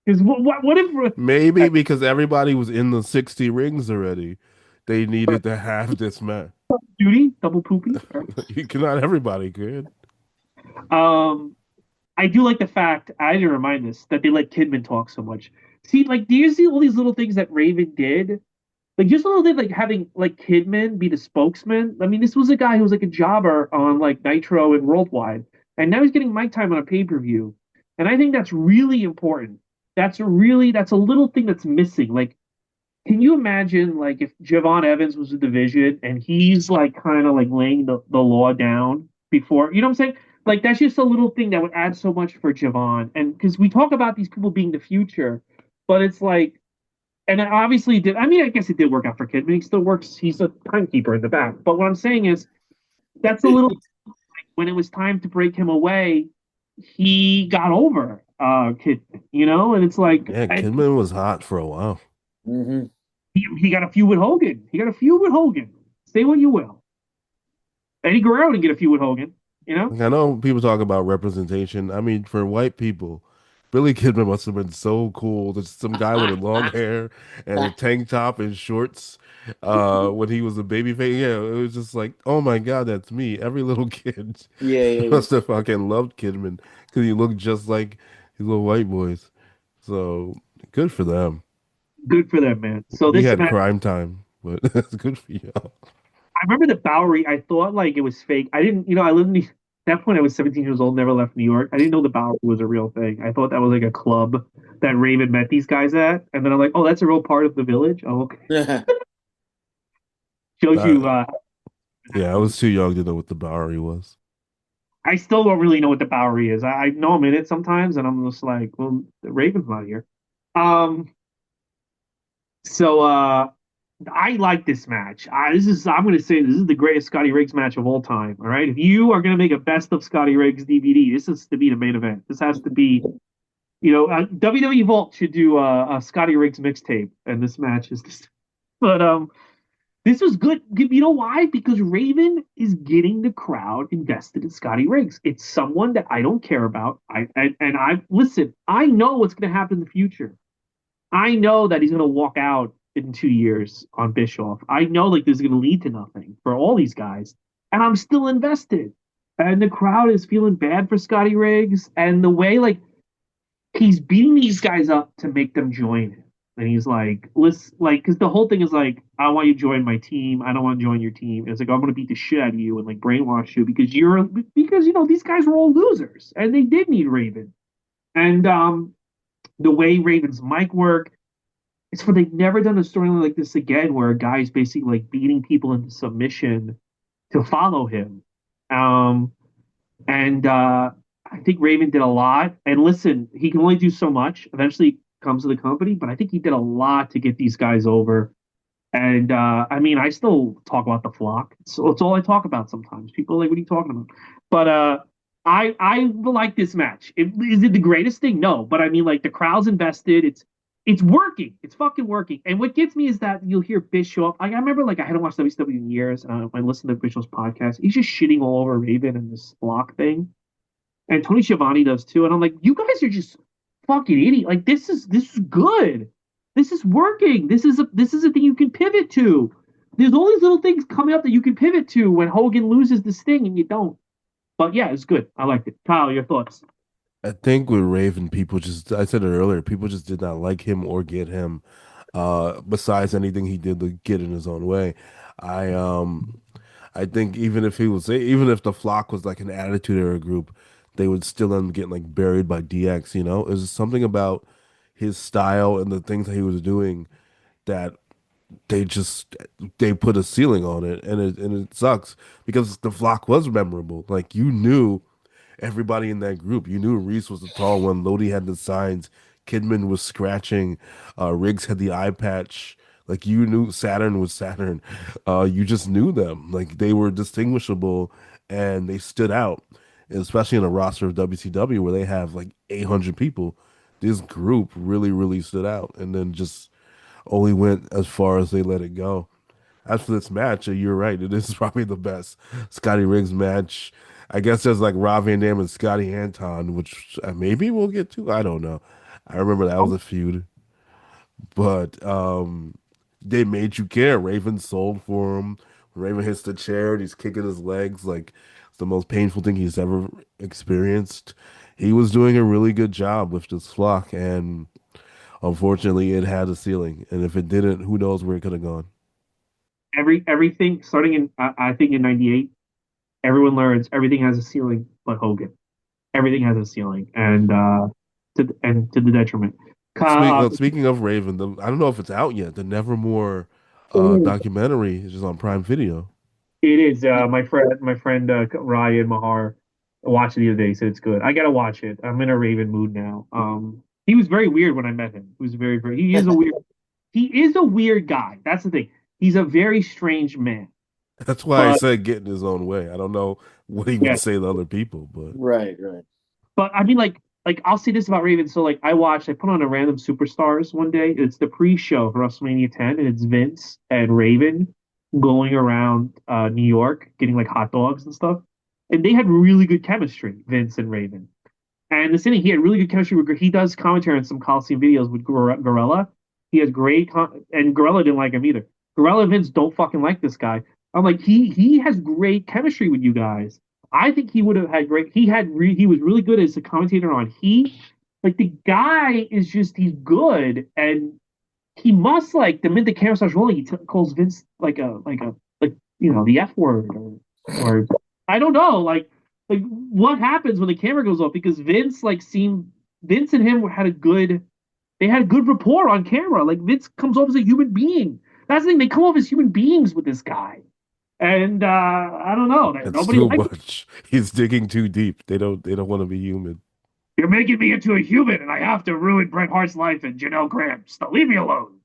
Because what if Maybe because everybody was in the 60 rings already. They needed to have this match. Duty, double poopy. All You cannot everybody could. right. I do like the fact I didn't remind this that they let Kidman talk so much. See, like, do you see all these little things that Raven did? Like, just a little thing, like having like Kidman be the spokesman. I mean, this was a guy who was like a jobber on like Nitro and Worldwide, and now he's getting mic time on a pay per view, and I think that's really important. That's a little thing that's missing. Like, can you imagine like if Javon Evans was a division and he's like kind of like laying the law down before, you know what I'm saying? Like that's just a little thing that would add so much for Javon. And because we talk about these people being the future, but it's like, and it obviously did. I mean, I guess it did work out for Kidman. He still works. He's a timekeeper in the back. But what I'm saying is that's a little when it was time to break him away, he got over Kidman, you know, and it's like Yeah, Kidman was hot for a while. Hmm. he got a feud with Hogan. He got a feud with Hogan. Say what you will. Eddie Guerrero didn't get a feud with Hogan. You know, Like I know people talk about representation. I mean, for white people, Billy Kidman must have been so cool. There's some guy with a long hair and a tank top and shorts. When he was a baby face, yeah, it was just like, oh my God, that's me. Every little kid Yeah, yeah, must have fucking loved Kidman because he looked just like his little white boys. So good for them. good for them, man. So We this had match, crime time, but it's good for you. I remember the Bowery. I thought like it was fake. I didn't, you know, I lived in at that point. I was 17 years old, never left New York. I didn't know the Bowery was a real thing. I thought that was like a club that Raven met these guys at, and then I'm like, oh, that's a real part of the village. Oh, okay. yeah. Shows Uh, you. yeah, I was too young to know what the Bowery was. I still don't really know what the Bowery is. I know I'm in it sometimes, and I'm just like, well, the Raven's not here. Um, so I like this match. I'm going to say this is the greatest Scotty Riggs match of all time. All right, if you are going to make a best of Scotty Riggs DVD, this is to be the main event. This has to be, you know, WWE Vault should do a Scotty Riggs mixtape, and this match is just. But this was good. You know why? Because Raven is getting the crowd invested in Scotty Riggs. It's someone that I don't care about. I listen. I know what's going to happen in the future. I know that he's going to walk out in 2 years on Bischoff. I know like this is going to lead to nothing for all these guys, and I'm still invested. And the crowd is feeling bad for Scotty Riggs, and the way like he's beating these guys up to make them join him. And he's like, let's like, because the whole thing is like, I want you to join my team. I don't want to join your team. And it's like, I'm going to beat the shit out of you and like brainwash you because you know these guys were all losers and they did need Raven. And the way Raven's mic work, it's for they've never done a storyline like this again, where a guy's basically like beating people into submission to follow him. Um, and I think Raven did a lot. And listen, he can only do so much. Eventually, he comes to the company, but I think he did a lot to get these guys over. And I mean, I still talk about the flock. So it's all I talk about sometimes. People are like, "What are you talking about?" But I like this match. Is it the greatest thing? No, but I mean, like the crowd's invested. It's working. It's fucking working. And what gets me is that you'll hear Bischoff. Like, I remember, like I hadn't watched WCW in years. I listened to Bischoff's podcast. He's just shitting all over Raven and this flock thing, and Tony Schiavone does too. And I'm like, you guys are just fucking idiot. Like this is good. This is working. This is a thing you can pivot to. There's all these little things coming up that you can pivot to when Hogan loses the Sting and you don't. But yeah, it's good. I liked it. Kyle, your thoughts? I think with Raven, people just, I said it earlier, people just did not like him or get him, besides anything he did to get in his own way. I, um, I think even if the Flock was like an Attitude Era group, they would still end up getting like buried by DX, you know? There's something about his style and the things that he was doing that they just, they put a ceiling on it, and it sucks because the Flock was memorable. Like you knew everybody in that group. You knew Reese was the tall one. Lodi had the signs. Kidman was scratching. Riggs had the eye patch. Like you knew Saturn was Saturn. You just knew them. Like they were distinguishable and they stood out. And especially in a roster of WCW where they have like 800 people. This group really, really stood out and then just only went as far as they let it go. As for this match, you're right. It is probably the best Scotty Riggs match. I guess there's like Rob Van Dam and Scotty Anton, which maybe we'll get to. I don't know. I remember that was a feud, but they made you care. Raven sold for him Raven hits the chair and he's kicking his legs like it's the most painful thing he's ever experienced. He was doing a really good job with this flock, and unfortunately, it had a ceiling. And if it didn't, who knows where it could have gone. Everything starting in I think in '98, everyone learns everything has a ceiling but Hogan. Everything has a ceiling, and to the detriment. Uh, Speaking of Raven, I don't know if it's out yet. The Nevermore documentary is just on Prime Video. it is my friend Ryan Mahar watched it the other day. He said it's good. I gotta watch it. I'm in a Raven mood now. He was very weird when I met him. He was very. He is a weird guy. That's the thing. He's a very strange man. That's why I But said get in his own way. I don't know what he would yeah, say to other people, but Right, right. but I mean, like I'll say this about Raven. So like I put on a random Superstars one day. It's the pre-show for WrestleMania 10, and it's Vince and Raven going around New York getting like hot dogs and stuff. And they had really good chemistry, Vince and Raven. And the thing, he had really good chemistry with. He does commentary on some Coliseum videos with Gorilla. He has and Gorilla didn't like him either. Gorilla and Vince don't fucking like this guy. I'm like, he has great chemistry with you guys. I think he would have had great. He was really good as a commentator on Heat. Like the guy is just he's good, and he must like the minute the camera starts rolling, calls Vince like the F word or I don't know like what happens when the camera goes off because Vince and him had a good rapport on camera. Like Vince comes off as a human being. That's the thing, they come off as human beings with this guy. And I don't know. it's Nobody too likes it. much. He's digging too deep. They don't want to be human. You're making me into a human, and I have to ruin Bret Hart's life and Janelle Graham. So leave me alone.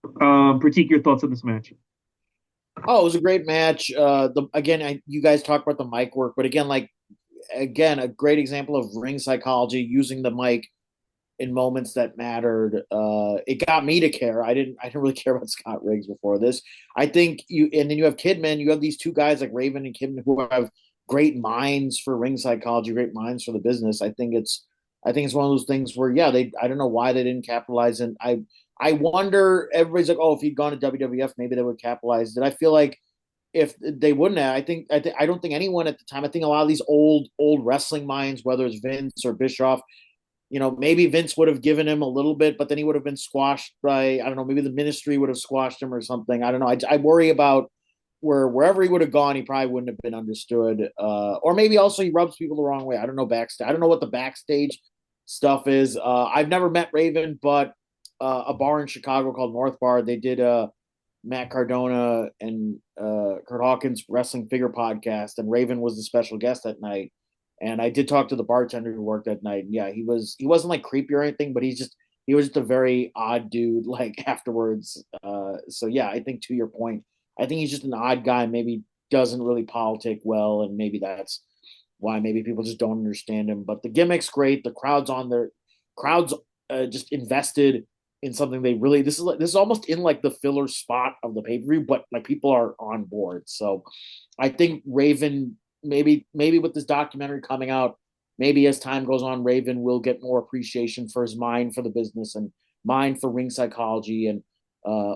Pratik, your thoughts on this match? Oh, it was a great match. You guys talked about the mic work, but again, a great example of ring psychology, using the mic in moments that mattered. It got me to care. I didn't really care about Scott Riggs before this. I think and then you have Kidman. You have these two guys like Raven and Kidman who have great minds for ring psychology, great minds for the business. I think it's one of those things where I don't know why they didn't capitalize, and I wonder. Everybody's like, oh, if he'd gone to WWF, maybe they would capitalize. Did I feel like if they wouldn't have, I don't think anyone at the time. I think a lot of these old wrestling minds, whether it's Vince or Bischoff, maybe Vince would have given him a little bit, but then he would have been squashed by, I don't know, maybe the ministry would have squashed him or something. I don't know. I worry about wherever he would have gone, he probably wouldn't have been understood. Or maybe also he rubs people the wrong way. I don't know backstage. I don't know what the backstage stuff is. I've never met Raven, but a bar in Chicago called North Bar, they did Matt Cardona and Kurt Hawkins wrestling figure podcast, and Raven was the special guest that night. And I did talk to the bartender who worked that night. And yeah, he wasn't like creepy or anything, but he was just a very odd dude. Like afterwards, so yeah, I think to your point, I think he's just an odd guy. Maybe doesn't really politic well, and maybe that's why maybe people just don't understand him. But the gimmick's great. The crowds just invested in something they really. This is almost in like the filler spot of the pay per view, but like people are on board. So I think Raven maybe with this documentary coming out, maybe as time goes on, Raven will get more appreciation for his mind for the business and mind for ring psychology and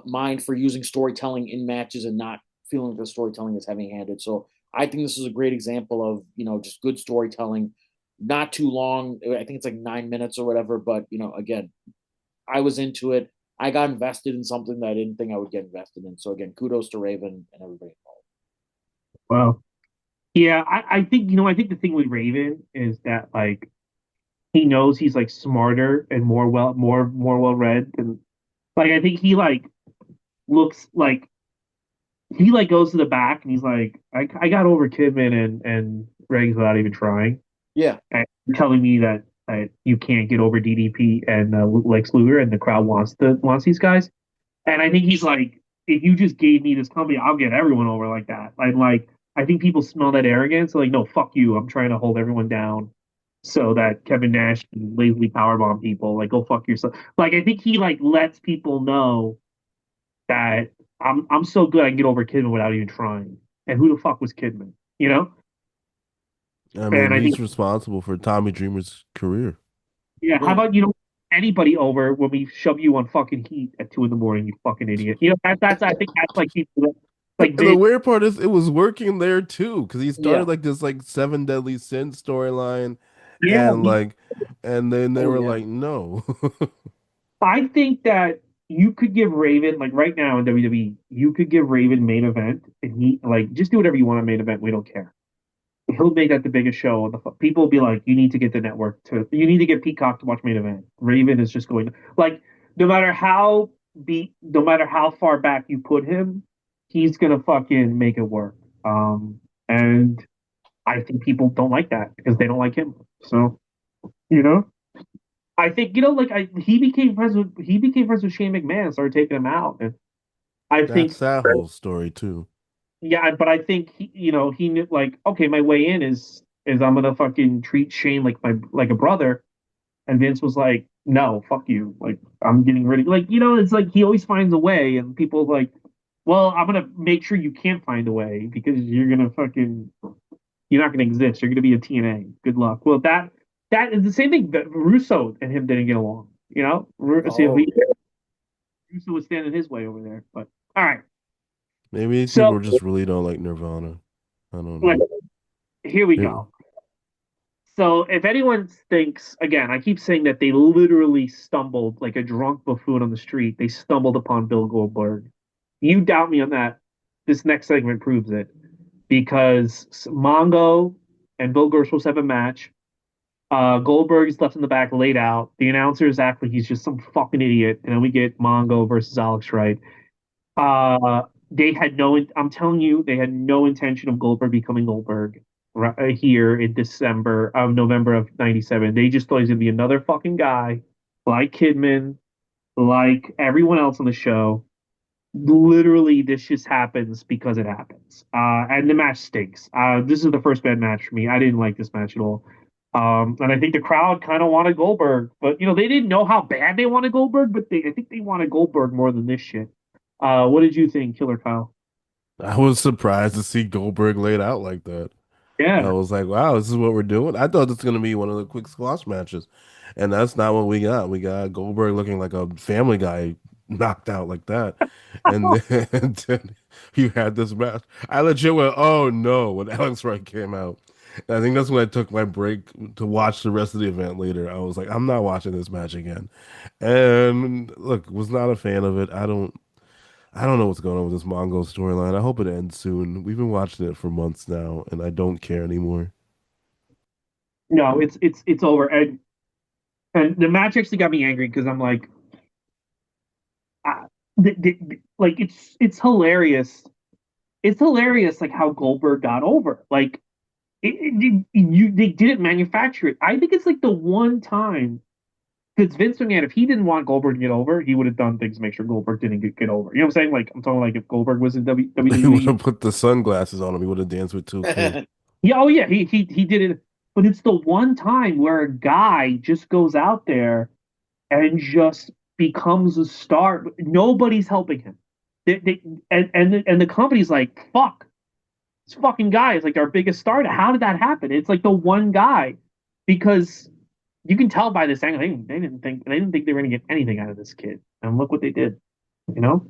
mind for using storytelling in matches and not feeling the storytelling is heavy handed. So I think this is a great example of just good storytelling, not too long. I think it's like 9 minutes or whatever. But again, I was into it. I got invested in something that I didn't think I would get invested in. So again, kudos to Raven and everybody involved. Well, yeah, I think the thing with Raven is that like he knows he's like smarter and more well read and like I think he like looks like he like goes to the back and he's like I got over Kidman and Riggs without even trying Yeah, and telling me that you can't get over DDP and Lex Luger and the crowd wants these guys and I think he's like if you just gave me this company I'll get everyone over like that like I think people smell that arrogance like no fuck you I'm trying to hold everyone down so that Kevin Nash can lazily powerbomb people. Like, go fuck yourself. Like, I think he like lets people know that I'm so good I can get over Kidman without even trying. And who the fuck was Kidman? You know? I mean, And I think he's responsible for Tommy Dreamer's career. yeah. How right. about anybody over when we shove you on fucking heat at 2 in the morning, you fucking idiot. You know, that's I think that's like people like And the Vince. weird part is it was working there too, because he Yeah. started like this like seven deadly sins storyline, Yeah, and like, and then they Oh were yeah. like, no. I think that you could give Raven like right now in WWE, you could give Raven main event, and he like just do whatever you want on main event. We don't care. He'll make that the biggest show. On the people will be like, you need to get the network to, you need to get Peacock to watch main event. Raven is just going like, no matter how far back you put him, he's gonna fucking make it work. And I think people don't like that because they don't like him. So you know, I think like he became friends with Shane McMahon and started taking him out, and I think That's that whole story too. yeah, but I think he knew like okay, my way in is I'm gonna fucking treat Shane like a brother, and Vince was like, no, fuck you, like I'm getting rid of like it's like he always finds a way, and people like, well, I'm gonna make sure you can't find a way because you're not gonna exist, you're gonna be a TNA. Good luck. Well, that is the same thing. That Russo and him didn't get along. So Oh Russo was standing his way over there. But all right, Maybe these so people just really don't like Nirvana. I don't like, know. here we Here- go. So if anyone thinks, again, I keep saying that they literally stumbled like a drunk buffoon on the street. They stumbled upon Bill Goldberg. You doubt me on that. This next segment proves it because Mongo and Bill Goldberg supposed to have a match. Goldberg is left in the back, laid out. The announcers act like he's just some fucking idiot, and then we get Mongo versus Alex Wright. They had no. I'm telling you, they had no intention of Goldberg becoming Goldberg here in November of '97. They just thought he was gonna be another fucking guy, like Kidman, like everyone else on the show. Literally, this just happens because it happens. And the match stinks. This is the first bad match for me. I didn't like this match at all. And I think the crowd kind of wanted Goldberg, but they didn't know how bad they wanted Goldberg, but I think they wanted Goldberg more than this shit. What did you think, Killer Kyle? I was surprised to see Goldberg laid out like that. I Yeah, was like, wow, this is what we're doing. I thought this was gonna be one of the quick squash matches, and that's not what we got. We got Goldberg looking like a Family Guy knocked out like that, and then, and then you had this match. I legit went, oh no, when Alex Wright came out. And I think that's when I took my break to watch the rest of the event later. I was like, I'm not watching this match again. And look, was not a fan of it. I don't know what's going on with this Mongo storyline. I hope it ends soon. We've been watching it for months now, and I don't care anymore. no, it's over, and the match actually got me angry because I'm like, uh, like it's hilarious. It's hilarious, like how Goldberg got over. Like they didn't manufacture it. I think it's like the one time because Vince McMahon, if he didn't want Goldberg to get over, he would have done things to make sure Goldberg didn't get over. You know what I'm saying? Like I'm talking like if Goldberg was in He would WWE. have put the sunglasses on him. He would have danced with 2K. Yeah, oh yeah, he did it. But it's the one time where a guy just goes out there and just becomes a star. Nobody's helping him. And the company's like, fuck, this fucking guy is like our biggest star. How did that happen? It's like the one guy because you can tell by this angle they didn't think they were gonna get anything out of this kid. And look what they did. You know?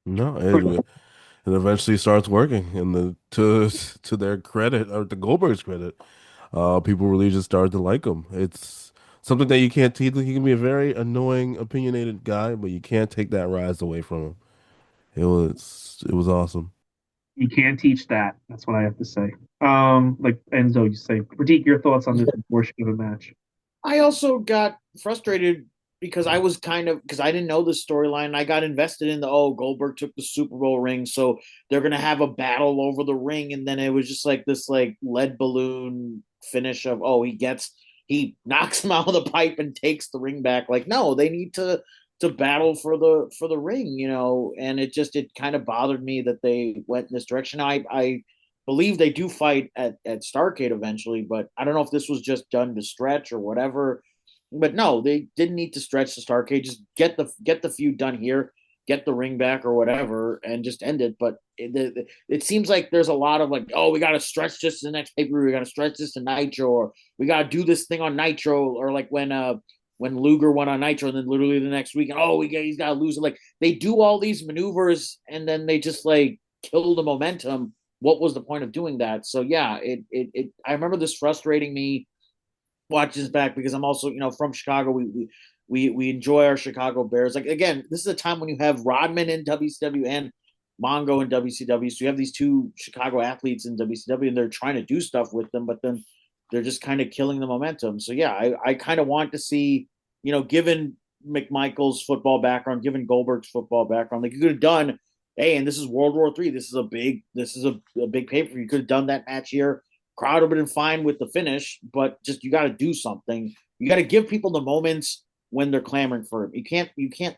No, it eventually starts working, and to their credit, or to Goldberg's credit, people really just started to like him. It's something that you can't teach. He can be a very annoying, opinionated guy, but you can't take that rise away from him. It was awesome. You can't teach that. That's what I have to say. Like Enzo, you say, critique your thoughts on this portion of the match. I also got frustrated because I was because I didn't know the storyline. I got invested in the Goldberg took the Super Bowl ring, so they're gonna have a battle over the ring, and then it was just like this like lead balloon finish of he knocks him out of the pipe and takes the ring back. Like no, they need to battle for the ring, and it kind of bothered me that they went in this direction. I believe they do fight at Starcade eventually, but I don't know if this was just done to stretch or whatever. But no, they didn't need to stretch the Starcade. Just get the feud done here, get the ring back or whatever, and just end it. But it seems like there's a lot of like, we got to stretch this to the next pay per view. We got to stretch this to Nitro, or we got to do this thing on Nitro, or like when when Luger went on Nitro, and then literally the next week, he's got to lose it. Like they do all these maneuvers, and then they just like kill the momentum. What was the point of doing that? So yeah, it I remember this frustrating me watching this back because I'm also from Chicago. We enjoy our Chicago Bears. Like again, this is a time when you have Rodman in WCW and Mongo in WCW. So you have these two Chicago athletes in WCW, and they're trying to do stuff with them, but then they're just kind of killing the momentum. So yeah, I kind of want to see, given McMichael's football background, given Goldberg's football background, like you could have done. Hey, and this is World War III. This is a big paper. You could have done that match here. Crowd would have been fine with the finish, but just you got to do something. You got to give people the moments when they're clamoring for it. You can't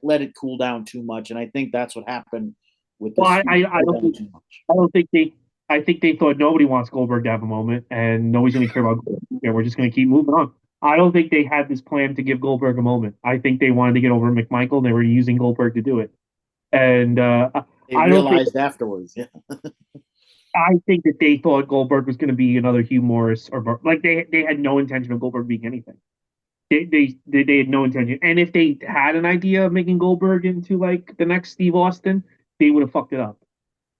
let it cool down too much, and I think that's what happened with Well, this. I don't think they. I think they thought nobody wants Goldberg to have a moment, and nobody's going to care about Goldberg. And we're just going to keep moving on. I don't think they had this plan to give Goldberg a moment. I think they wanted to get over McMichael, and they were using Goldberg to do it. And They I don't think realized afterwards. Yeah. I think that they thought Goldberg was going to be another Hugh Morris or like they had no intention of Goldberg being anything. They had no intention. And if they had an idea of making Goldberg into like the next Steve Austin, they would have fucked it up.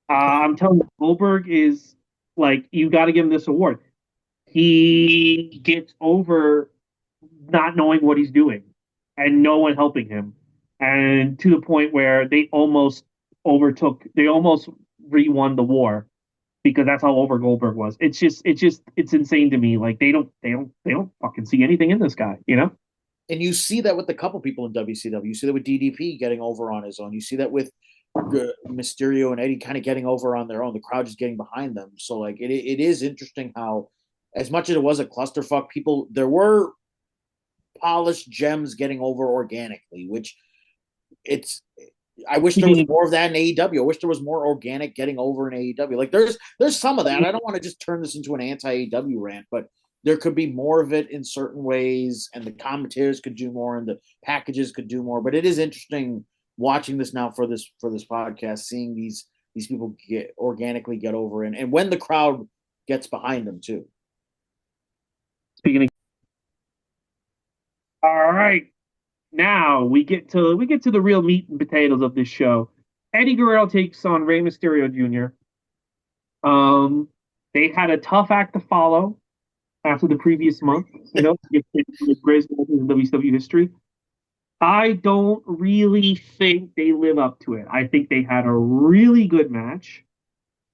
I'm telling you, Goldberg is like you got to give him this award. He gets over not knowing what he's doing and no one helping him, and to the point where they almost re-won the war because that's how over Goldberg was. It's insane to me. Like they don't fucking see anything in this guy, you know? And you see that with a couple people in WCW. You see that with DDP getting over on his own. You see that with Mysterio and Eddie kind of getting over on their own. The crowd just getting behind them. So like it is interesting how, as much as it was a clusterfuck, there were polished gems getting over organically, which it's. I wish there was more of that in AEW. I wish there was more organic getting over in AEW. Like there's some of that. I don't want to just turn this into an anti AEW rant, but there could be more of it in certain ways, and the commentators could do more, and the packages could do more. But it is interesting watching this now for this podcast, seeing these people organically get over, and when the crowd gets behind them too. Speaking of, all right, now we get to the real meat and potatoes of this show. Eddie Guerrero takes on Rey Mysterio Jr. They had a tough act to follow after the previous month, the greatest matches in WCW history. I don't really think they live up to it. I think they had a really good match.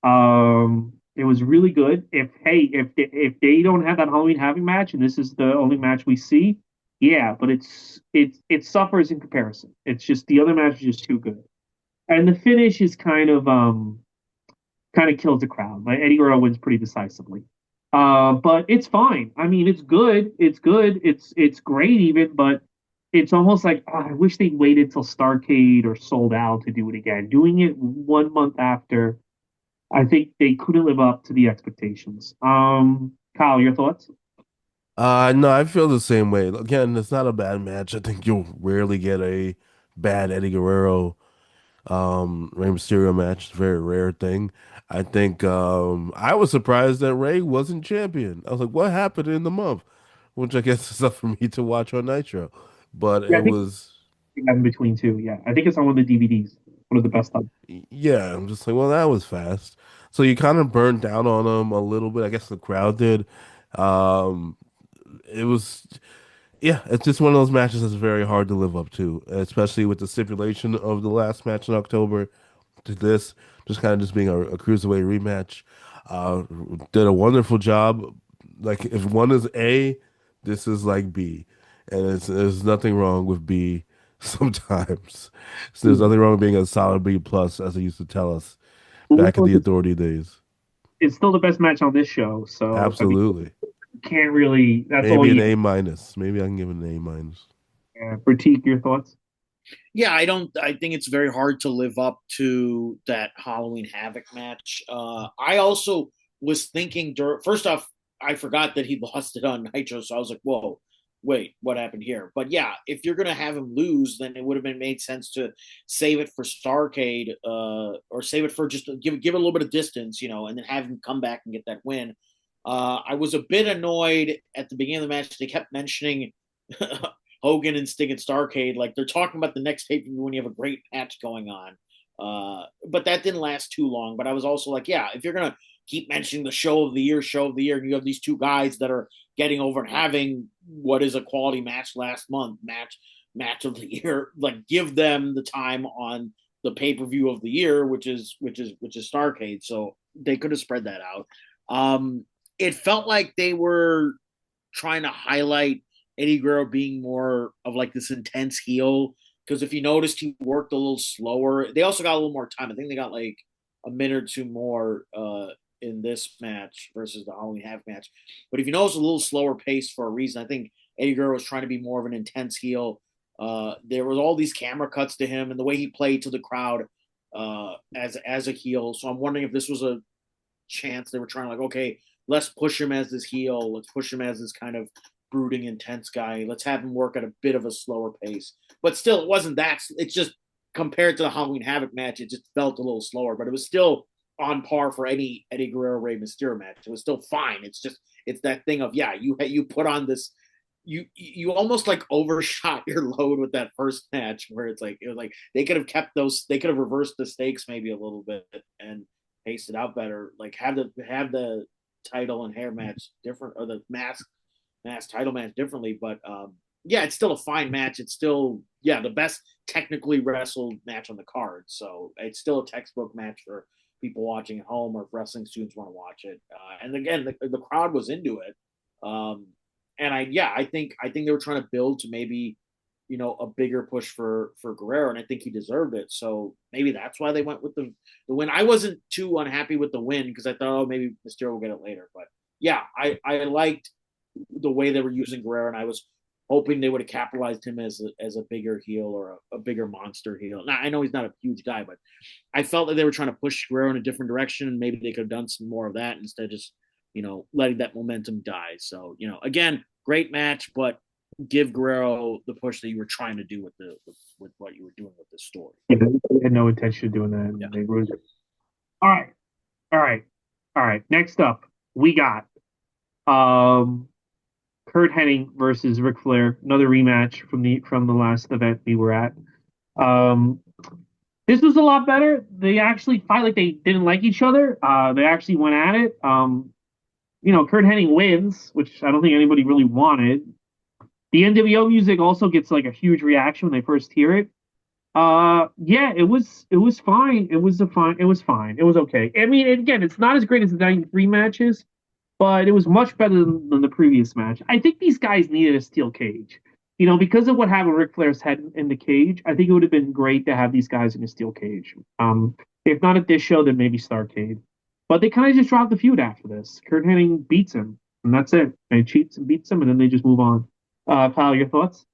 It was really good. If they don't have that Halloween Havoc match, and this is the only match we see, yeah, but it suffers in comparison. It's just the other match is just too good, and the finish is kind of kills the crowd. Like Eddie Guerrero wins pretty decisively. But it's fine. I mean, it's good. It's good. It's great even, but it's almost like I wish they waited till Starcade or Sold Out to do it again. Doing it 1 month after, I think they couldn't live up to the expectations. Kyle, your thoughts? No, I feel the same way. Again, it's not a bad match. I think you'll rarely get a bad Eddie Guerrero Rey Mysterio match. It's a very rare thing. I think I was surprised that Rey wasn't champion. I was like, what happened in the month? Which I guess is up for me to watch on Nitro. But Yeah, it I think was in between two. Yeah, I think it's on one of the DVDs. One of the best of. yeah, I'm just like, well, that was fast. So you kind of burned down on him a little bit. I guess the crowd did. Um, it was Yeah, it's just one of those matches that's very hard to live up to, especially with the stipulation of the last match in October to this, just kind of just being a cruiserweight rematch. Uh, did a wonderful job. Like if one is A, this is like B, and there's nothing wrong with B sometimes. So there's nothing wrong with being a solid B plus, as they used to tell us back in the Authority days. It's still the best match on this show, so I mean, Absolutely. you can't really. That's all Maybe an you A minus. Maybe I can give it an A minus. critique. Your thoughts? Yeah, I think it's very hard to live up to that Halloween Havoc match. I also was thinking, first off, I forgot that he lost it on Nitro, so I was like, whoa, wait, what happened here? But yeah, if you're gonna have him lose, then it would have been made sense to save it for Starcade, or save it for just give it a little bit of distance, and then have him come back and get that win. I was a bit annoyed at the beginning of the match. They kept mentioning Hogan and Sting at Starrcade, like they're talking about the next pay-per-view when you have a great match going on. But that didn't last too long. But I was also like, yeah, if you're gonna keep mentioning the show of the year, and you have these two guys that are getting over and having what is a quality match last month, match of the year, like give them the time on the pay-per-view of the year, which is Starrcade. So they could have spread that out. It felt like they were trying to highlight Eddie Guerrero being more of like this intense heel. Because if you noticed, he worked a little slower. They also got a little more time. I think they got like a minute or two more in this match versus the Halloween Havoc match. But if you notice, a little slower pace for a reason. I think Eddie Guerrero was trying to be more of an intense heel. There was all these camera cuts to him and the way he played to the crowd as a heel. So I'm wondering if this was a chance they were trying like, okay, let's push him as this heel. Let's push him as this kind of brooding, intense guy. Let's have him work at a bit of a slower pace. But still, it wasn't that. It's just compared to the Halloween Havoc match, it just felt a little slower. But it was still on par for any Eddie Guerrero Rey Mysterio match. It was still fine. It's that thing of you put on this. You almost like overshot your load with that first match where it was like they could have kept those. They could have reversed the stakes maybe a little bit and paced it out better. Like have the title and hair match different, or the mask title match differently. But yeah, it's still a fine match. It's still the best technically wrestled match on the card. So it's still a textbook match for people watching at home, or if wrestling students want to watch it. And again, the crowd was into it. And I think they were trying to build to maybe a bigger push for Guerrero, and I think he deserved it. So maybe that's why they went with the win. I wasn't too unhappy with the win because I thought, oh, maybe Mysterio will get it later. But yeah, I liked the way they were using Guerrero, and I was hoping they would have capitalized him as a bigger heel, or a bigger monster heel. Now I know he's not a huge guy, but I felt like they were trying to push Guerrero in a different direction, and maybe they could have done some more of that instead of just letting that momentum die. So again, great match, but give Guerrero the push that you were trying to do with what you were doing with this story. Yeah, they had no intention of doing that. Yeah. They ruined it. All right. Next up, we got Kurt Hennig versus Ric Flair, another rematch from the last event we were at. This was a lot better. They actually fight like they didn't like each other. They actually went at it. Kurt Hennig wins, which I don't think anybody really wanted. The NWO music also gets like a huge reaction when they first hear it. It was fine. It was fine. It was okay. I mean, again, it's not as great as the 93 matches, but it was much better than the previous match. I think these guys needed a steel cage. Because of what happened with Ric Flair's head in the cage, I think it would have been great to have these guys in a steel cage. If not at this show, then maybe Starrcade. But they kind of just dropped the feud after this. Kurt Hennig beats him, and that's it. He cheats and beats him, and then they just move on. Kyle, your thoughts?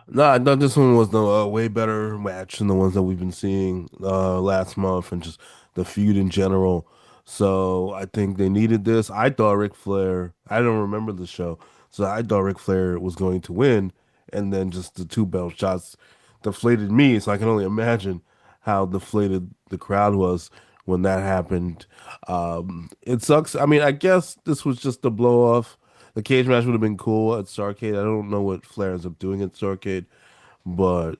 No, I thought this one was the way better match than the ones that we've been seeing last month, and just the feud in general. So I think they needed this. I thought Ric Flair. I don't remember the show, so I thought Ric Flair was going to win, and then just the two belt shots deflated me. So I can only imagine how deflated the crowd was when that happened. It sucks. I mean, I guess this was just a blow off. The cage match would have been cool at Starrcade. I don't know what Flair ends up doing at Starrcade, but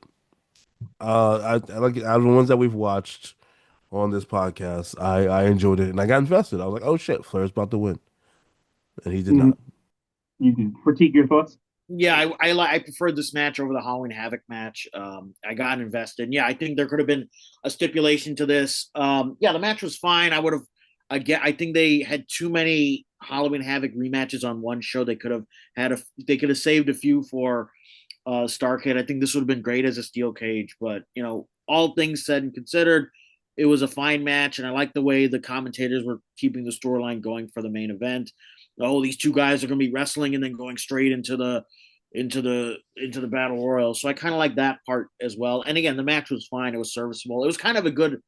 I like out of the ones that we've watched on this podcast, I enjoyed it and I got invested. I was like, oh shit, Flair's about to win, and he did Mm-hmm. not. You did. Critique your thoughts? Yeah, I preferred this match over the Halloween Havoc match. I got invested. And yeah, I think there could have been a stipulation to this. The match was fine. I would have. I think they had too many Halloween Havoc rematches on one show. They could have They could have saved a few for Starrcade. I think this would have been great as a steel cage. But all things said and considered, it was a fine match, and I like the way the commentators were keeping the storyline going for the main event. Oh, these two guys are going to be wrestling and then going straight into the battle royal. So I kind of like that part as well. And again, the match was fine. It was serviceable. It was kind of a good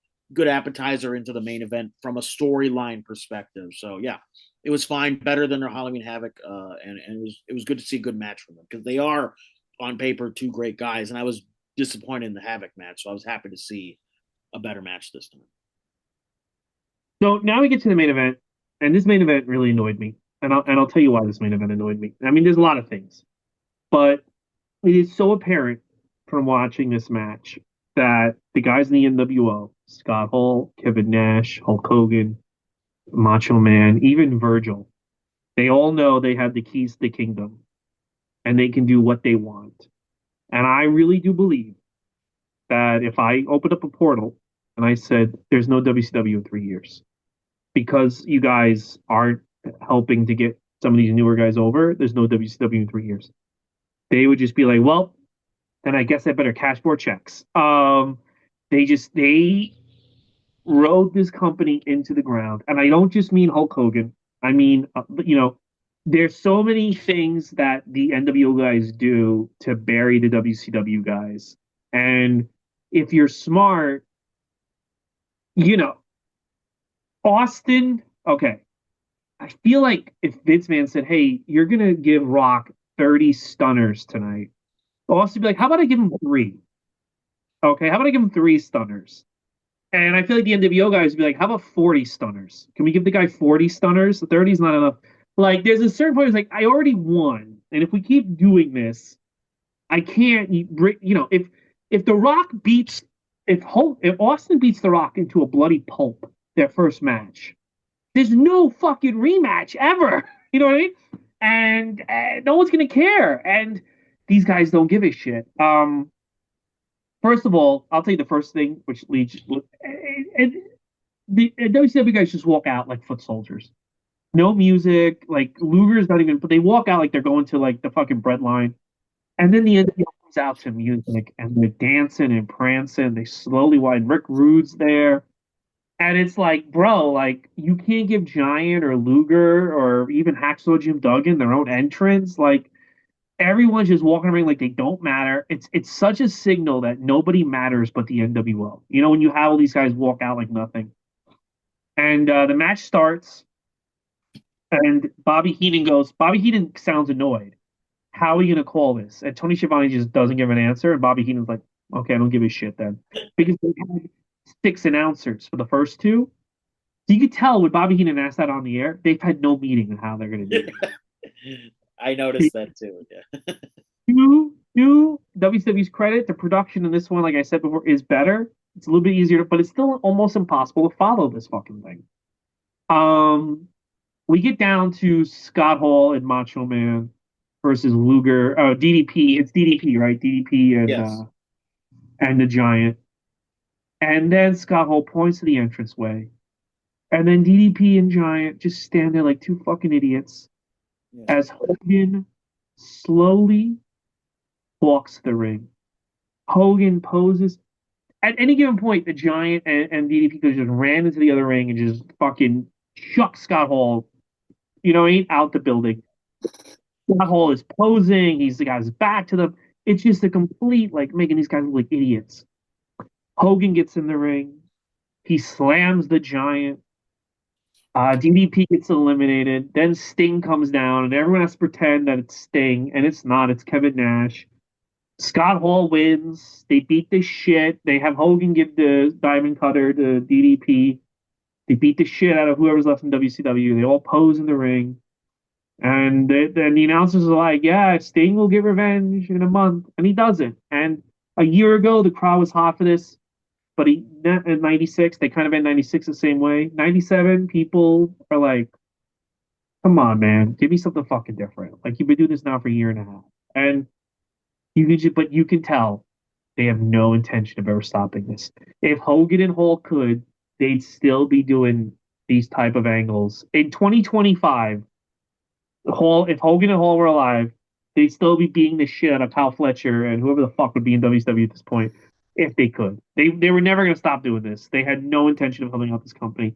appetizer into the main event from a storyline perspective. So yeah, it was fine, better than their Halloween Havoc, and it was good to see a good match from them because they are on paper two great guys. And I was disappointed in the Havoc match, so I was happy to see a better match this time. So now we get to the main event, and this main event really annoyed me. And I'll tell you why this main event annoyed me. I mean, there's a lot of things, but it is so apparent from watching this match that the guys in the NWO, Scott Hall, Kevin Nash, Hulk Hogan, Macho Man, even Virgil, they all know they have the keys to the kingdom and they can do what they want. And I really do believe that if I opened up a portal and I said, there's no WCW in 3 years because you guys aren't helping to get some of these newer guys over, there's no WCW in 3 years. They would just be like, well, then I guess I better cash more checks. They rode this company into the ground, and I don't just mean Hulk Hogan. I mean, there's so many things that the NWO guys do to bury the WCW guys, and if you're smart, you know, Austin. Okay, I feel like if Vince McMahon said, "Hey, you're gonna give Rock 30 stunners tonight," Austin would be like, "How about I give him three? Okay, how about I give him three stunners?" And I feel like the NWO guys would be like, how about 40 stunners? Can we give the guy 40 stunners? 30 is not enough. Like, there's a certain point, it's like, I already won. And if we keep doing this, I can't, if The Rock beats, if Austin beats The Rock into a bloody pulp, their first match, there's no fucking rematch ever. You know what I mean? And no one's going to care. And these guys don't give a shit. First of all, I'll tell you the first thing, which leads. And the WCW guys just walk out like foot soldiers. No music, like Luger's not even, but they walk out like they're going to like the fucking bread line. And then the NWO comes out to music and they're dancing and prancing. They slowly wind. Rick Rude's there. And it's like, bro, like you can't give Giant or Luger or even Hacksaw Jim Duggan their own entrance. Like everyone's just walking around like they don't matter. It's such a signal that nobody matters but the NWO. You know, when you have all these guys walk out like nothing. And the match starts, and Bobby Heenan goes. Bobby Heenan sounds annoyed. How are you gonna call this? And Tony Schiavone just doesn't give an answer. And Bobby Heenan's like, okay, I don't give a shit then, because they had six announcers for the first two. So you could tell when Bobby Heenan asked that on the air, they've had no meeting on how they're gonna do I it. noticed that too. Yeah. To WCW's credit, the production in this one, like I said before, is better. It's a little bit easier, but it's still almost impossible to follow this fucking thing. Um, we get down to Scott Hall and Macho Man versus Luger. Oh, DDP. It's DDP, right? DDP Yes. and the Giant. And then Scott Hall points to the entranceway, and then DDP and Giant just stand there like two fucking idiots Yeah. as Hogan slowly walks the ring. Hogan poses. At any given point, the Giant and DDP could just ran into the other ring and just fucking chuck Scott Hall, you know, ain't out the building. Scott Hall is posing. He's the guy's back to them. It's just a complete, like, making these guys look like idiots. Hogan gets in the ring. He slams the Giant. DDP gets eliminated. Then Sting comes down, and everyone has to pretend that it's Sting, and it's not. It's Kevin Nash. Scott Hall wins. They beat the shit. They have Hogan give the diamond cutter to DDP. They beat the shit out of whoever's left in WCW. They all pose in the ring. And then the announcers are like, yeah, Sting will get revenge in a month. And he doesn't. And a year ago, the crowd was hot for this. But in 96, they kind of end 96 the same way. 97, people are like, come on, man. Give me something fucking different. Like, you've been doing this now for a year and a half. And but you can tell they have no intention of ever stopping this. If Hogan and Hall could, they'd still be doing these type of angles. In 2025, if Hogan and Hall were alive, they'd still be beating the shit out of Kyle Fletcher and whoever the fuck would be in WCW at this point, if they could. They were never going to stop doing this. They had no intention of helping out this company.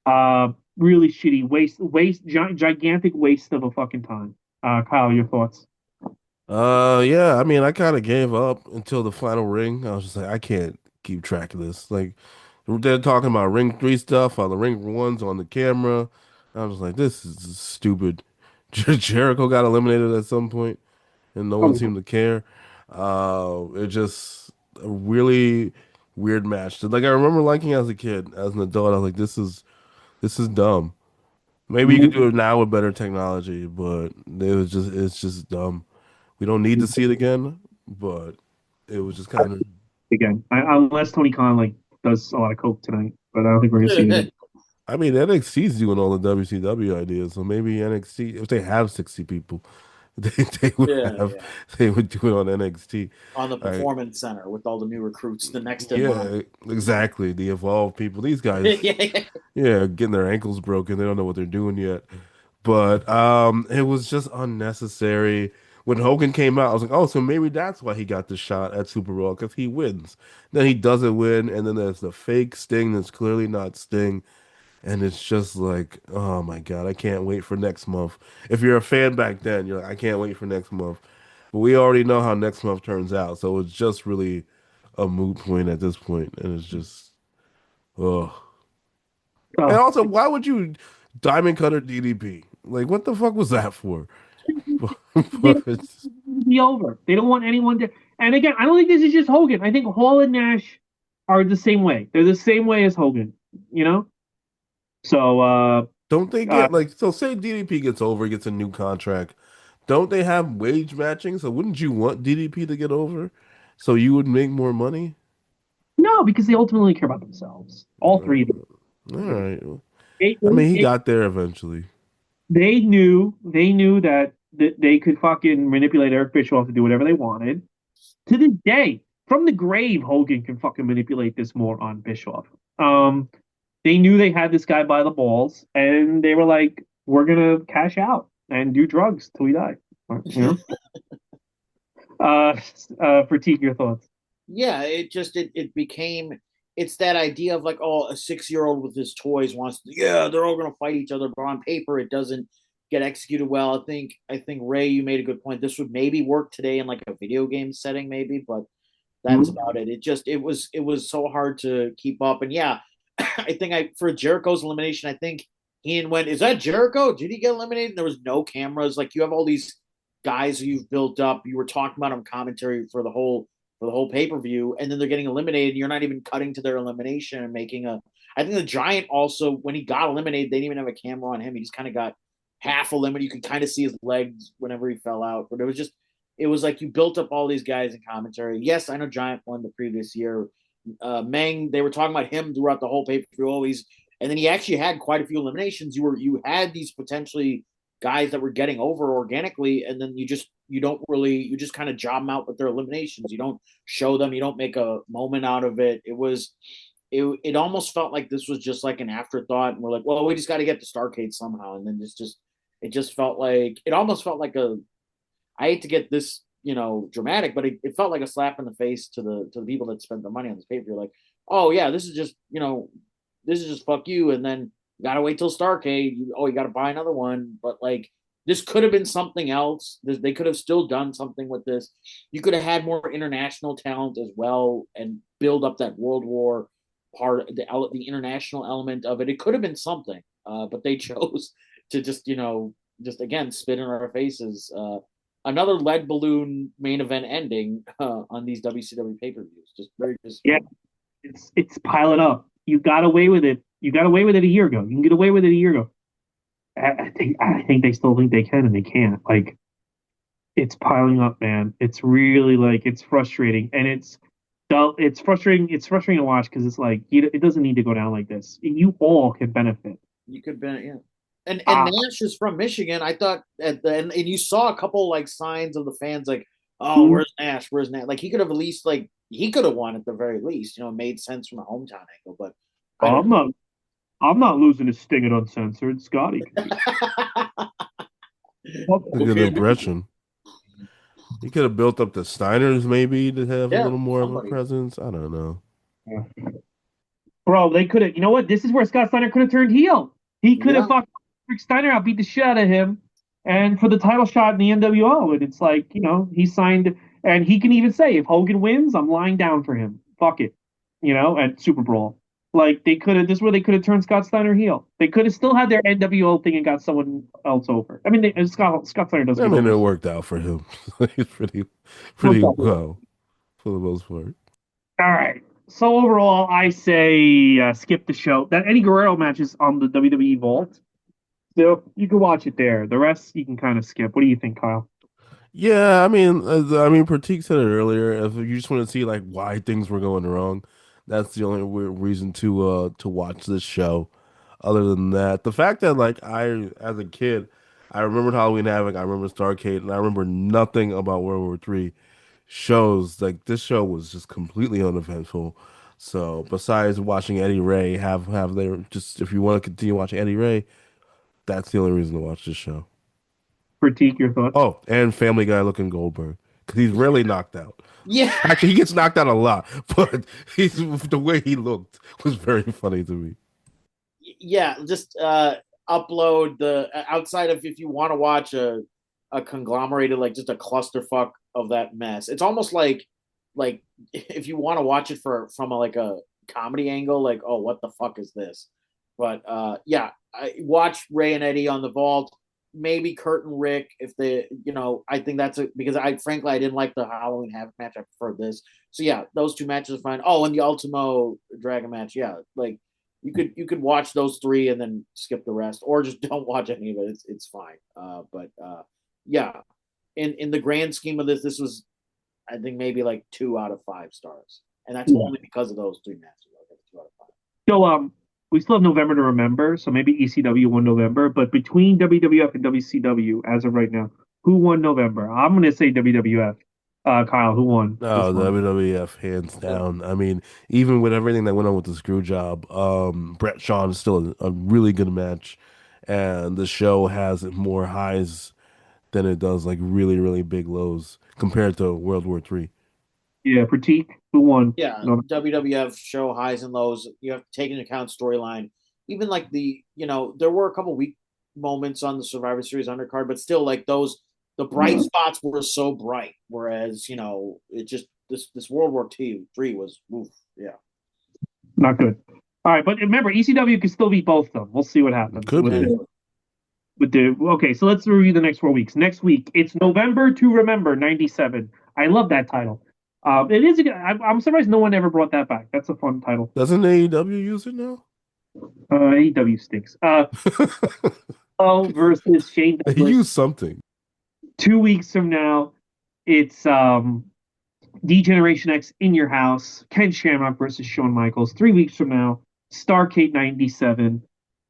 Really shitty gigantic waste of a fucking time. Kyle, your thoughts? Yeah, I mean, I kind of gave up until the final ring. I was just like, I can't keep track of this. Like, they're talking about ring three stuff while the ring one's on the camera. I was like, this is stupid. Jericho got eliminated at some point, and no one Oh, seemed to care. It just a really weird match. Like, I remember liking it as a kid, as an adult. I was like, this is dumb. Maybe you could do it now with better technology, but it's just dumb. We don't need to see it again. but it was just kind of. Again, unless Tony Khan like does a lot of coke tonight, but I don't think we're gonna see anything. I mean, NXT's doing all the WCW ideas, so maybe NXT, if they have 60 people, they would Yeah, have yeah. they would do it on NXT. On the I Performance Center with all the new recruits, the next in line. Yeah, exactly. The evolved people. These Yeah, guys, yeah. yeah, getting their ankles broken. They don't know what they're doing yet. But it was just unnecessary. When Hogan came out, I was like, oh, so maybe that's why he got the shot at Super Bowl because he wins. Then he doesn't win, and then there's the fake Sting that's clearly not Sting, and it's just like, oh my God, I can't wait for next month. If you're a fan back then, you're like, I can't wait for next month. But we already know how next month turns out, so it's just really a moot point at this point, and it's just, ugh. And Oh, also, why would you diamond cutter DDP? Like, what the fuck was that for? they But don't want it to be over. They don't want anyone to. And again, I don't think this is just Hogan. I think Hall and Nash are the same way. They're the same way as Hogan. You know. So don't they uh, get like so? Say DDP gets over, gets a new contract. Don't they have wage matching? So wouldn't you want DDP to get over, so you would make more money? no, because they ultimately care about themselves. All Uh, three of them. all right. They, I mean, he they, got there eventually. they knew that they could fucking manipulate Eric Bischoff to do whatever they wanted. To this day, from the grave, Hogan can fucking manipulate this more on Bischoff. Um, they knew they had this guy by the balls, and they were like, "We're gonna cash out and do drugs till we die." You know. Critique your thoughts. Yeah, it became it's that idea of like, oh, a 6 year old with his toys wants to, yeah, they're all gonna fight each other, but on paper it doesn't get executed well. I think Ray, you made a good point. This would maybe work today in like a video game setting, maybe, but that's Mhm. about it. It was so hard to keep up. And yeah, I think I for Jericho's elimination, I think Ian went, is that Jericho? Did he get eliminated? There was no cameras. Like you have all these guys who you've built up. You were talking about on commentary for the whole pay-per-view, and then they're getting eliminated, and you're not even cutting to their elimination and making a I think the Giant also, when he got eliminated, they didn't even have a camera on him. He just kind of got half eliminated. You could kind of see his legs whenever he fell out. But it was like you built up all these guys in commentary. Yes, I know Giant won the previous year. Meng, they were talking about him throughout the whole pay per view always, and then he actually had quite a few eliminations. You had these potentially guys that were getting over organically, and then you just kind of job them out with their eliminations. You don't show them, you don't make a moment out of it. It almost felt like this was just like an afterthought, and we're like, well, we just got to get the Starcade somehow, and then it just felt like it almost felt like a I hate to get this, dramatic, but it felt like a slap in the face to the people that spent the money on this paper. Like, oh yeah, this is just fuck you, and then you gotta wait till Starcade. You gotta buy another one, but like this could have been something else. They could have still done something with this. You could have had more international talent as well, and build up that World War part, the international element of it. It could have been something, but they chose to just again spit in our faces. Another lead balloon main event ending on these WCW pay per views. Just very Yeah, disappointing. it's piling up. You got away with it. You got away with it a year ago. You can get away with it a year ago. I think they still think they can and they can't. Like it's piling up, man. It's really like it's frustrating and it's dull. It's frustrating. It's frustrating to watch because it's like it doesn't need to go down like this. You all can benefit. You could be, yeah. And Ah, Nash is from Michigan. I thought and you saw a couple like signs of the fans like, oh, mm, where's Nash? Where's Nash? Like he could have at least like he could have won at the very least. It made sense from a hometown angle, but I don't I'm not. I'm not losing his sting at uncensored. Scotty could be. know. A good Okay. impression. He could have built up the Steiners maybe to have a Yeah, little more of a somebody. presence. I don't know. Bro, they could have. You know what? This is where Scott Steiner could have turned heel. He could have Yeah. fucked Rick Steiner out, beat the shit out of him, and for the title shot in the NWO. And it's like, he signed, and he can even say, if Hogan wins, I'm lying down for him. Fuck it, at Super Brawl. Like they could have. This is where they could have turned Scott Steiner heel. They could have still had their NWO thing and got someone else over. I mean, Scott Steiner does I get mean, over. it worked out for him. He's pretty Worked out. well for the most part. All right. So overall, I say skip the show. That Eddie Guerrero match is on the WWE Vault. So you can watch it there. The rest you can kind of skip. What do you think, Kyle? Yeah, I mean, Pratik said it earlier. If you just want to see like why things were going wrong, that's the only reason to watch this show. Other than that, the fact that like as a kid, I remembered Halloween Havoc, I remember Starcade, and I remember nothing about World War III shows like this show was just completely uneventful. So besides watching Eddie Ray, have their just if you want to continue watching Eddie Ray, that's the only reason to watch this show. Critique your thoughts. Oh, and Family Guy looking Goldberg because he's rarely knocked out. Yeah, Actually, he gets knocked out a lot, but he's the way he looked was very funny to me. yeah. Just upload the outside of if you want to watch a conglomerated like just a clusterfuck of that mess. It's almost like if you want to watch it from like a comedy angle, like oh what the fuck is this? But yeah, I watch Ray and Eddie on the vault. Maybe Kurt and Rick if they I think that's a because I frankly I didn't like the Halloween Havoc match. I preferred this. So yeah, those two matches are fine. Oh, and the Ultimo Dragon match, yeah, like you could watch those three and then skip the rest, or just don't watch any of it. It's fine. But yeah, in the grand scheme of this, this was I think maybe like 2 out of 5 stars, and that's Yeah. only because of those three matches. Like 2 out of 5. So we still have November to remember, so maybe ECW won November, but between WWF and WCW as of right now, who won November? I'm gonna say WWF. Kyle, who won this Oh, the month? WWF hands down. I mean, even with everything that went on with the screw job, Brett Shawn is still a really good match, and the show has more highs than it does like really, really big lows compared to World War III. Yeah, Pratik, who won? Yeah, No, WWF show highs and lows. You have to take into account storyline. Even like there were a couple weak moments on the Survivor Series undercard, but still, like the bright spots were so bright. Whereas, it just this World War III was, oof, yeah, not good. All right, but remember, ECW can still beat both of them. We'll see what happens Could be. potentially. with the. Okay, so let's review the next 4 weeks. Next week, it's November to Remember '97. I love that title. It is. I'm surprised no one ever brought that back. That's a fun title. Doesn't AEW use it now? AEW stinks. Oh, versus Shane They Douglas. use something. 2 weeks from now, it's D-Generation X in your house. Ken Shamrock versus Shawn Michaels. 3 weeks from now, Starcade '97.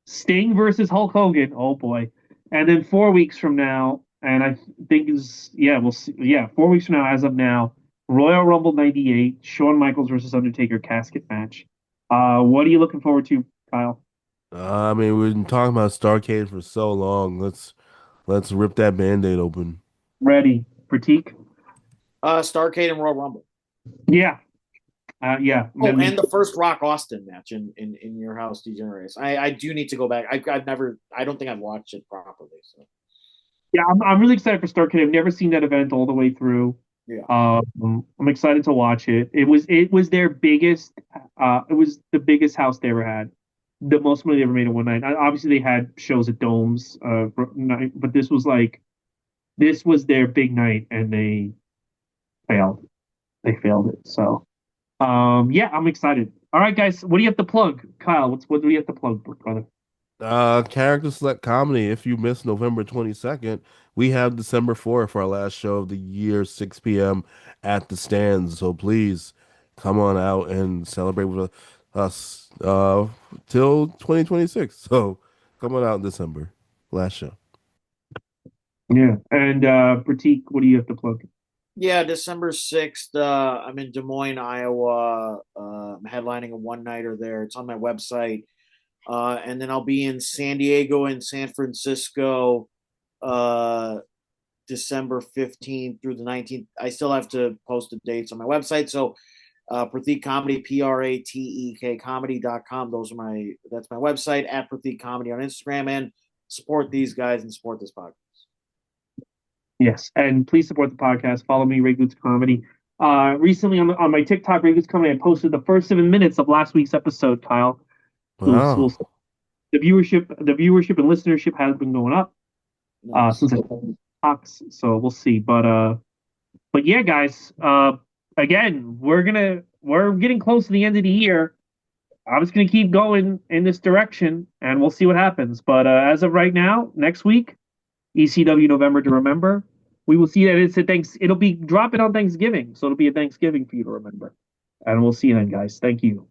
Sting versus Hulk Hogan. Oh boy. And then 4 weeks from now, and I think is yeah, we'll see. Yeah, 4 weeks from now, as of now, Royal Rumble '98. Shawn Michaels versus Undertaker casket match. What are you looking forward to, Kyle? I mean, we've been talking about Starcade for so long. Let's rip that Band-Aid open. Ready? Critique? Starcade and Royal Rumble. Yeah. Yeah. Oh, and the first Rock Austin match in your house, Degenerates. I do need to go back. I've never. I don't think I've watched it properly. So Yeah, I'm really excited for Starcade. I've never seen that event all the way through. yeah. I'm excited to watch it. It was their biggest. It was the biggest house they ever had, the most money they ever made in one night. Obviously, they had shows at domes, but this was their big night, and they failed. They failed it. So, yeah, I'm excited. All right, guys, what do you have to plug, Kyle? What do you have to plug, brother? Character select comedy. If you missed November 22nd, we have December 4th for our last show of the year, 6 p.m. at the stands. So please come on out and celebrate with us till 2026. So come on out in December. Last show. Yeah, and Pratik, what do you have to plug? Yeah, December 6th. I'm in Des Moines, Iowa. I'm headlining a one nighter there. It's on my website. And then I'll be in San Diego and San Francisco uh, December 15th through the 19th. I still have to post the dates on my website. So Pratik Comedy, Pratek comedy.com. That's my website, at Pratik Comedy on Instagram, and support these guys and support this podcast. Yes, and please support the podcast. Follow me, Ray Goots Comedy. Recently on my TikTok, Ray Goots Comedy, I posted the first 7 minutes of last week's episode. Kyle, Wow. the viewership and listenership has been going up Nice. since I started talks. So we'll see. But yeah, guys. Again, we're getting close to the end of the year. I'm just gonna keep going in this direction, and we'll see what happens. But as of right now, next week, ECW November to Remember. We will see that it's a thanks. It'll be dropping on Thanksgiving, so it'll be a Thanksgiving for you to remember. And we'll see you then, guys. Thank you.